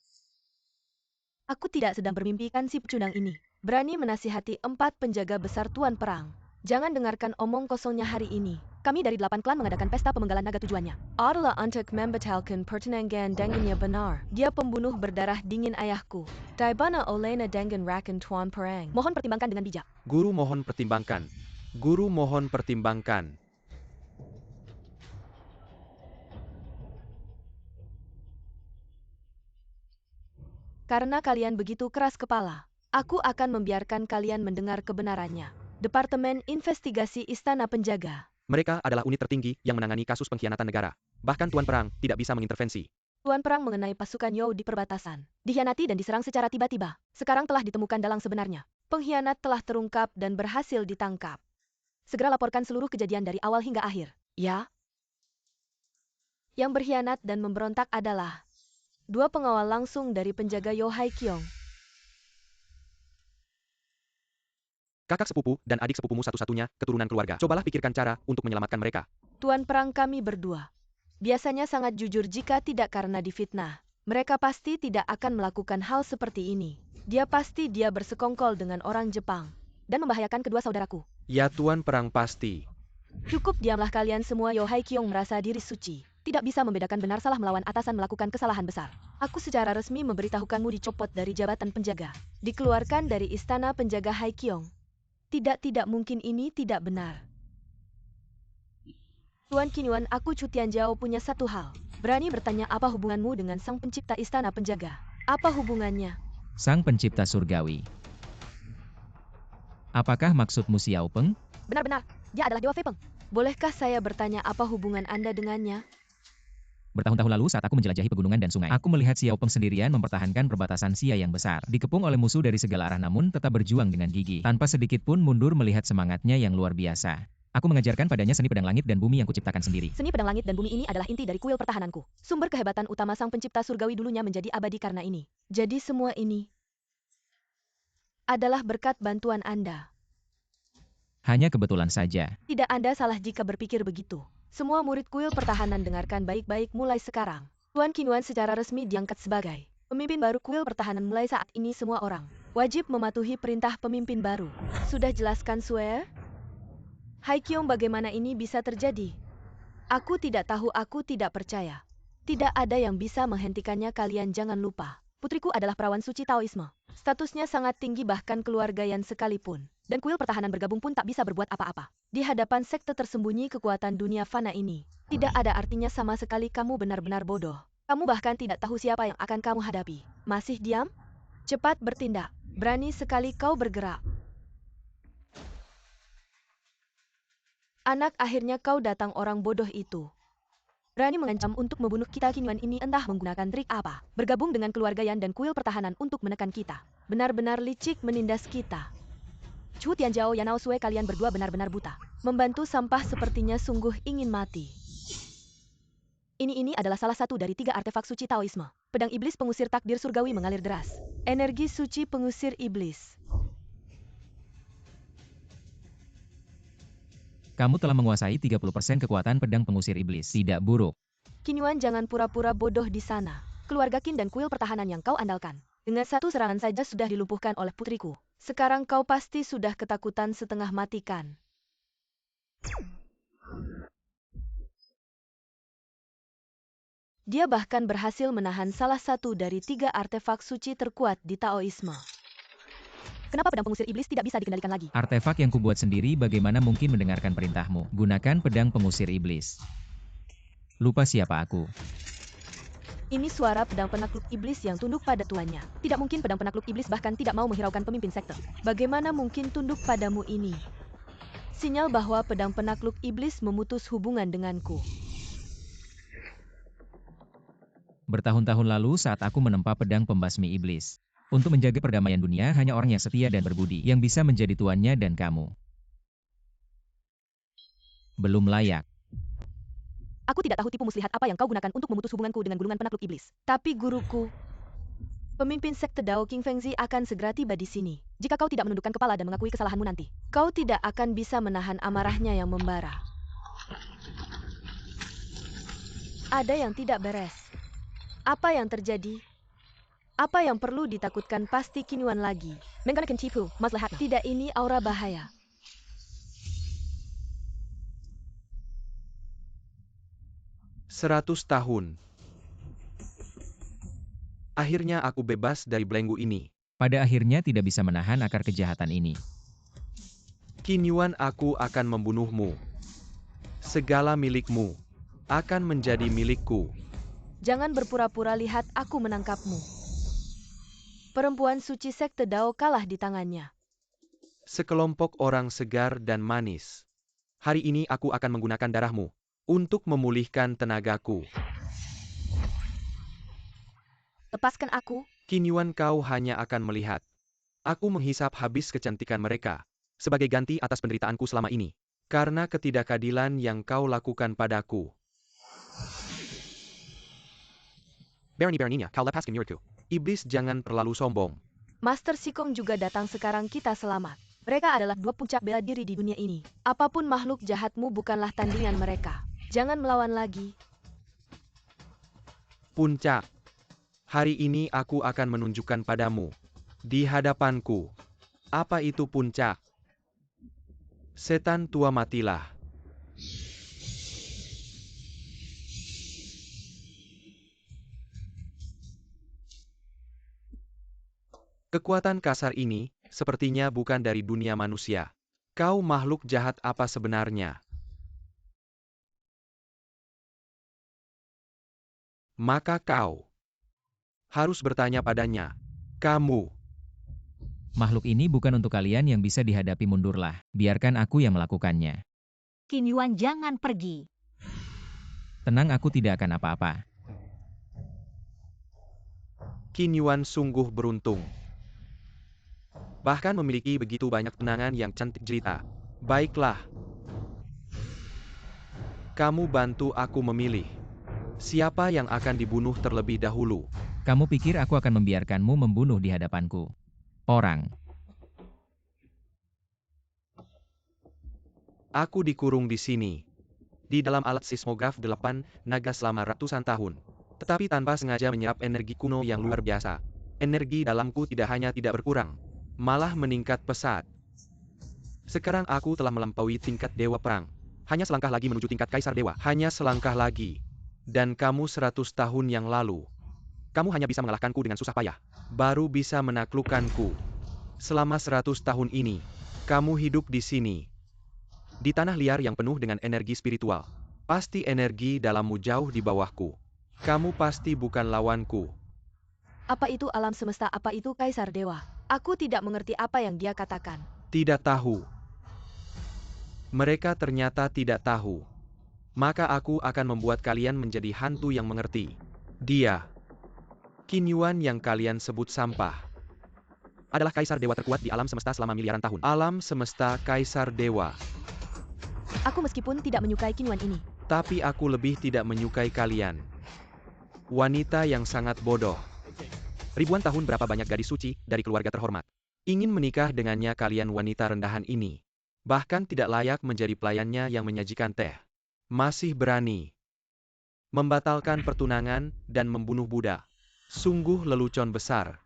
Aku tidak sedang bermimpikan si pecundang ini. Berani menasihati 4 penjaga besar Tuan Perang. Jangan dengarkan omong kosongnya hari ini. Kami dari 8 klan mengadakan pesta pemenggalan naga tujuannya adalah untuk membatalkan pertunangan dengannya benar. Dia pembunuh berdarah dingin ayahku. Daibana olena dengan rakan Tuan Perang. Mohon pertimbangkan dengan bijak. Guru, mohon pertimbangkan. Guru, mohon pertimbangkan. Karena kalian begitu keras kepala, aku akan membiarkan kalian mendengar kebenarannya. Departemen Investigasi Istana Penjaga. Mereka adalah unit tertinggi yang menangani kasus pengkhianatan negara. Bahkan Tuan Perang tidak bisa mengintervensi. Tuan Perang mengenai pasukan You di perbatasan. Dikhianati dan diserang secara tiba-tiba. Sekarang telah ditemukan dalang sebenarnya. Pengkhianat telah terungkap dan berhasil ditangkap. Segera laporkan seluruh kejadian dari awal hingga akhir. Ya? Yang berkhianat dan memberontak adalah 2 pengawal langsung dari penjaga Yo Haikyong. Kakak sepupu dan adik sepupumu satu-satunya keturunan keluarga. Cobalah pikirkan cara untuk menyelamatkan mereka. Tuan Perang, kami berdua biasanya sangat jujur jika tidak karena difitnah. Mereka pasti tidak akan melakukan hal seperti ini. Dia bersekongkol dengan orang Jepang dan membahayakan kedua saudaraku. Ya Tuan Perang pasti. Cukup diamlah kalian semua. Yo Haikyong merasa diri suci. Tidak bisa membedakan benar salah melawan atasan melakukan kesalahan besar. Aku secara resmi memberitahukanmu dicopot dari jabatan penjaga. Dikeluarkan dari istana penjaga Haikyong. Tidak mungkin ini tidak benar. Tuan Qinyuan, aku Chu Tianjiao punya satu hal. Berani bertanya apa hubunganmu dengan sang pencipta istana penjaga? Apa hubungannya? Sang pencipta surgawi. Apakah maksudmu Xiao Peng? Benar-benar, dia adalah Dewa Fei Peng. Bolehkah saya bertanya apa hubungan Anda dengannya? Bertahun-tahun lalu saat aku menjelajahi pegunungan dan sungai, aku melihat Xiao Peng sendirian mempertahankan perbatasan Xia yang besar. Dikepung oleh musuh dari segala arah namun tetap berjuang dengan gigih. Tanpa sedikit pun mundur melihat semangatnya yang luar biasa. Aku mengajarkan padanya seni pedang langit dan bumi yang kuciptakan sendiri. Seni pedang langit dan bumi ini adalah inti dari kuil pertahananku. Sumber kehebatan utama sang pencipta surgawi dulunya menjadi abadi karena ini. Jadi semua ini adalah berkat bantuan Anda. Hanya kebetulan saja. Tidak, Anda salah jika berpikir begitu. Semua murid kuil pertahanan dengarkan baik-baik mulai sekarang. Tuan Qinyuan secara resmi diangkat sebagai pemimpin baru kuil pertahanan. Mulai saat ini semua orang wajib mematuhi perintah pemimpin baru. Sudah jelaskan, Sue? Haikyong, bagaimana ini bisa terjadi? Aku tidak tahu, aku tidak percaya. Tidak ada yang bisa menghentikannya. Kalian jangan lupa. Putriku adalah perawan suci Taoisme. Statusnya sangat tinggi bahkan keluarga Yan sekalipun. Dan kuil pertahanan bergabung pun tak bisa berbuat apa-apa. Di hadapan sekte tersembunyi kekuatan dunia fana ini. Tidak ada artinya sama sekali. Kamu benar-benar bodoh. Kamu bahkan tidak tahu siapa yang akan kamu hadapi. Masih diam? Cepat bertindak. Berani sekali kau bergerak. Anak, akhirnya kau datang, orang bodoh itu. Berani mengancam untuk membunuh kita. Qinyuan ini entah menggunakan trik apa. Bergabung dengan keluarga Yan dan kuil pertahanan untuk menekan kita. Benar-benar licik menindas kita. Chu Tianjiao, Yanao Sue, kalian berdua benar-benar buta. Membantu sampah sepertinya sungguh ingin mati. Ini adalah salah satu dari 3 artefak suci Taoisme. Pedang iblis pengusir takdir surgawi mengalir deras. Energi suci pengusir iblis. Kamu telah menguasai 30% kekuatan pedang pengusir iblis. Tidak buruk. Qinyuan, jangan pura-pura bodoh di sana. Keluarga Qin dan kuil pertahanan yang kau andalkan. Dengan satu serangan saja sudah dilumpuhkan oleh putriku. Sekarang kau pasti sudah ketakutan setengah mati kan? Dia bahkan berhasil menahan salah satu dari 3 artefak suci terkuat di Taoisme. Kenapa pedang pengusir iblis tidak bisa dikendalikan lagi? Artefak yang kubuat sendiri, bagaimana mungkin mendengarkan perintahmu? Gunakan pedang pengusir iblis. Lupa siapa aku? Ini suara pedang penakluk iblis yang tunduk pada tuannya. Tidak mungkin pedang penakluk iblis bahkan tidak mau menghiraukan pemimpin sekte. Bagaimana mungkin tunduk padamu ini? Sinyal bahwa pedang penakluk iblis memutus hubungan denganku. Bertahun-tahun lalu saat aku menempa pedang pembasmi iblis. Untuk menjaga perdamaian dunia, hanya orang yang setia dan berbudi yang bisa menjadi tuannya, dan kamu belum layak. Aku tidak tahu tipu muslihat apa yang kau gunakan untuk memutus hubunganku dengan gulungan penakluk iblis. Tapi guruku, pemimpin sekte Dao King Fengzi akan segera tiba di sini. Jika kau tidak menundukkan kepala dan mengakui kesalahanmu nanti, kau tidak akan bisa menahan amarahnya yang membara. Ada yang tidak beres. Apa yang terjadi? Apa yang perlu ditakutkan? Pasti Qinyuan lagi. Menggunakan tipu, maslahat. Tidak, ini aura bahaya. Seratus tahun. Akhirnya aku bebas dari belenggu ini. Pada akhirnya tidak bisa menahan akar kejahatan ini. Qinyuan, aku akan membunuhmu. Segala milikmu akan menjadi milikku. Jangan berpura-pura, lihat aku menangkapmu. Perempuan suci sekte Dao kalah di tangannya. Sekelompok orang segar dan manis. Hari ini aku akan menggunakan darahmu untuk memulihkan tenagaku. Lepaskan aku. Qin Yuan, kau hanya akan melihat. Aku menghisap habis kecantikan mereka sebagai ganti atas penderitaanku selama ini. Karena ketidakadilan yang kau lakukan padaku. Berani-beraninya kau lepaskan muridku. Iblis, jangan terlalu sombong. Master Sikong juga datang sekarang, kita selamat. Mereka adalah dua puncak bela diri di dunia ini. Apapun makhluk jahatmu bukanlah tandingan mereka. Jangan melawan lagi. Puncak. Hari ini aku akan menunjukkan padamu. Di hadapanku. Apa itu puncak? Setan tua, matilah. Kekuatan kasar ini, sepertinya bukan dari dunia manusia. Kau makhluk jahat apa sebenarnya? Maka kau harus bertanya padanya. Kamu. Makhluk ini bukan untuk kalian yang bisa dihadapi, mundurlah. Biarkan aku yang melakukannya. Qin Yuan, jangan pergi. Tenang, aku tidak akan apa-apa. Qin Yuan sungguh beruntung. Bahkan memiliki begitu banyak tenangan yang cantik jelita. Baiklah. Kamu bantu aku memilih. Siapa yang akan dibunuh terlebih dahulu? Kamu pikir aku akan membiarkanmu membunuh di hadapanku? Orang. Aku dikurung di sini. Di dalam alat seismograf 8 naga selama ratusan tahun. Tetapi tanpa sengaja menyerap energi kuno yang luar biasa. Energi dalamku tidak hanya tidak berkurang, malah meningkat pesat. Sekarang aku telah melampaui tingkat dewa perang. Hanya selangkah lagi menuju tingkat kaisar dewa. Hanya selangkah lagi. Dan kamu 100 tahun yang lalu. Kamu hanya bisa mengalahkanku dengan susah payah. Baru bisa menaklukkanku. Selama 100 tahun ini, kamu hidup di sini. Di tanah liar yang penuh dengan energi spiritual. Pasti energi dalammu jauh di bawahku. Kamu pasti bukan lawanku. Apa itu alam semesta? Apa itu kaisar dewa? Aku tidak mengerti apa yang dia katakan. Tidak tahu. Mereka ternyata tidak tahu. Maka aku akan membuat kalian menjadi hantu yang mengerti. Dia, Qin Yuan yang kalian sebut sampah, adalah kaisar dewa terkuat di alam semesta selama miliaran tahun. Alam semesta kaisar dewa. Aku meskipun tidak menyukai Qin Yuan ini. Tapi aku lebih tidak menyukai kalian. Wanita yang sangat bodoh. Ribuan tahun berapa banyak gadis suci dari keluarga terhormat ingin menikah dengannya, kalian wanita rendahan ini. Bahkan tidak layak menjadi pelayannya yang menyajikan teh. Masih berani membatalkan pertunangan dan membunuh Buddha. Sungguh lelucon besar.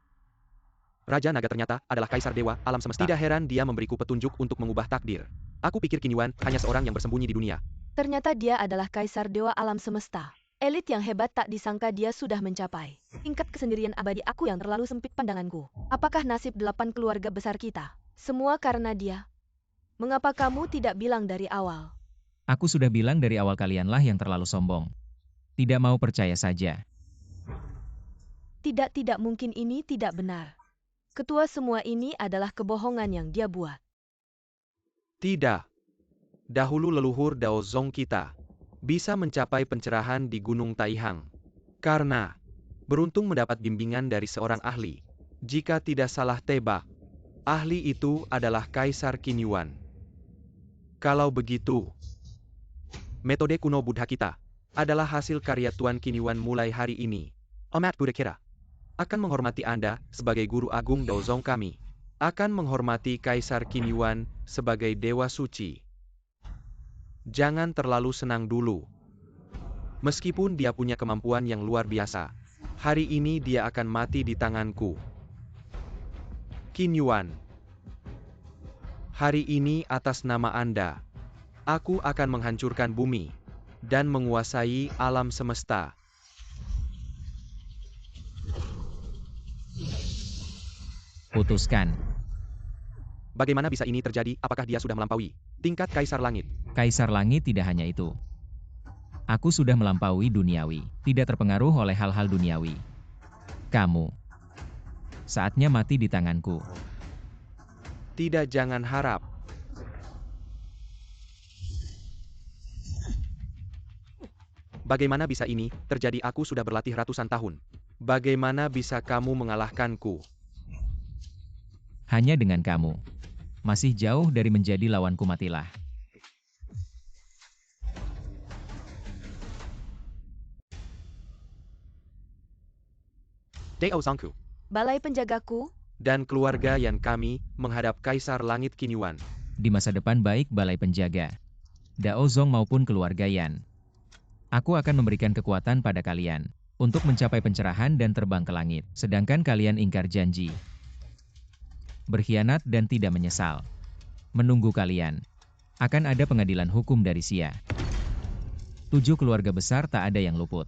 Raja Naga ternyata adalah kaisar dewa alam semesta. Tidak heran dia memberiku petunjuk untuk mengubah takdir. Aku pikir Qin Yuan hanya seorang yang bersembunyi di dunia. Ternyata dia adalah kaisar dewa alam semesta. Elit yang hebat, tak disangka dia sudah mencapai tingkat kesendirian abadi. Aku yang terlalu sempit pandanganku. Apakah nasib 8 keluarga besar kita? Semua karena dia. Mengapa kamu tidak bilang dari awal? Aku sudah bilang dari awal, kalianlah yang terlalu sombong. Tidak mau percaya saja. Tidak mungkin, ini tidak benar. Ketua, semua ini adalah kebohongan yang dia buat. Tidak. Dahulu leluhur Dao Zong kita bisa mencapai pencerahan di Gunung Taihang. Karena beruntung mendapat bimbingan dari seorang ahli. Jika tidak salah tebak, ahli itu adalah Kaisar Qin Yuan. Kalau begitu, metode kuno Buddha kita adalah hasil karya Tuan Qin Yuan. Mulai hari ini, Umat Buddha kira akan menghormati Anda sebagai guru agung Dao Zong kami. Akan menghormati Kaisar Qin Yuan sebagai dewa suci. Jangan terlalu senang dulu. Meskipun dia punya kemampuan yang luar biasa, hari ini dia akan mati di tanganku. Qin Yuan, hari ini atas nama Anda, aku akan menghancurkan bumi dan menguasai alam semesta. Putuskan. Bagaimana bisa ini terjadi? Apakah dia sudah melampaui tingkat Kaisar Langit? Kaisar Langit tidak hanya itu. Aku sudah melampaui duniawi, tidak terpengaruh oleh hal-hal duniawi. Kamu. Saatnya mati di tanganku. Tidak, jangan harap. Bagaimana bisa ini terjadi? Aku sudah berlatih ratusan tahun. Bagaimana bisa kamu mengalahkanku? Hanya dengan kamu. Masih jauh dari menjadi lawanku, matilah. Dao Zhangku Balai penjagaku, dan keluarga yang kami menghadap Kaisar Langit Qin. Di masa depan baik balai penjaga, Dao Zong maupun keluarga Yan. Aku akan memberikan kekuatan pada kalian untuk mencapai pencerahan dan terbang ke langit. Sedangkan kalian ingkar janji, berkhianat dan tidak menyesal. Menunggu kalian. Akan ada pengadilan hukum dari Xia. 7 keluarga besar tak ada yang luput.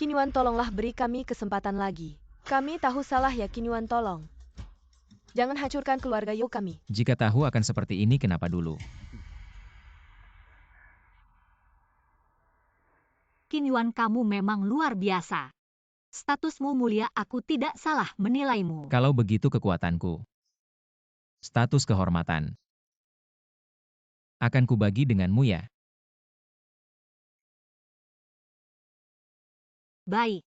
Qin Yuan, tolonglah beri kami kesempatan lagi. Kami tahu salah ya Qin Yuan, tolong. Jangan hancurkan keluarga You kami. Jika tahu akan seperti ini, kenapa dulu? Qin Yuan, kamu memang luar biasa. Statusmu mulia, aku tidak salah menilaimu. Kalau begitu kekuatanku, status kehormatan, akan kubagi denganmu ya. Baik.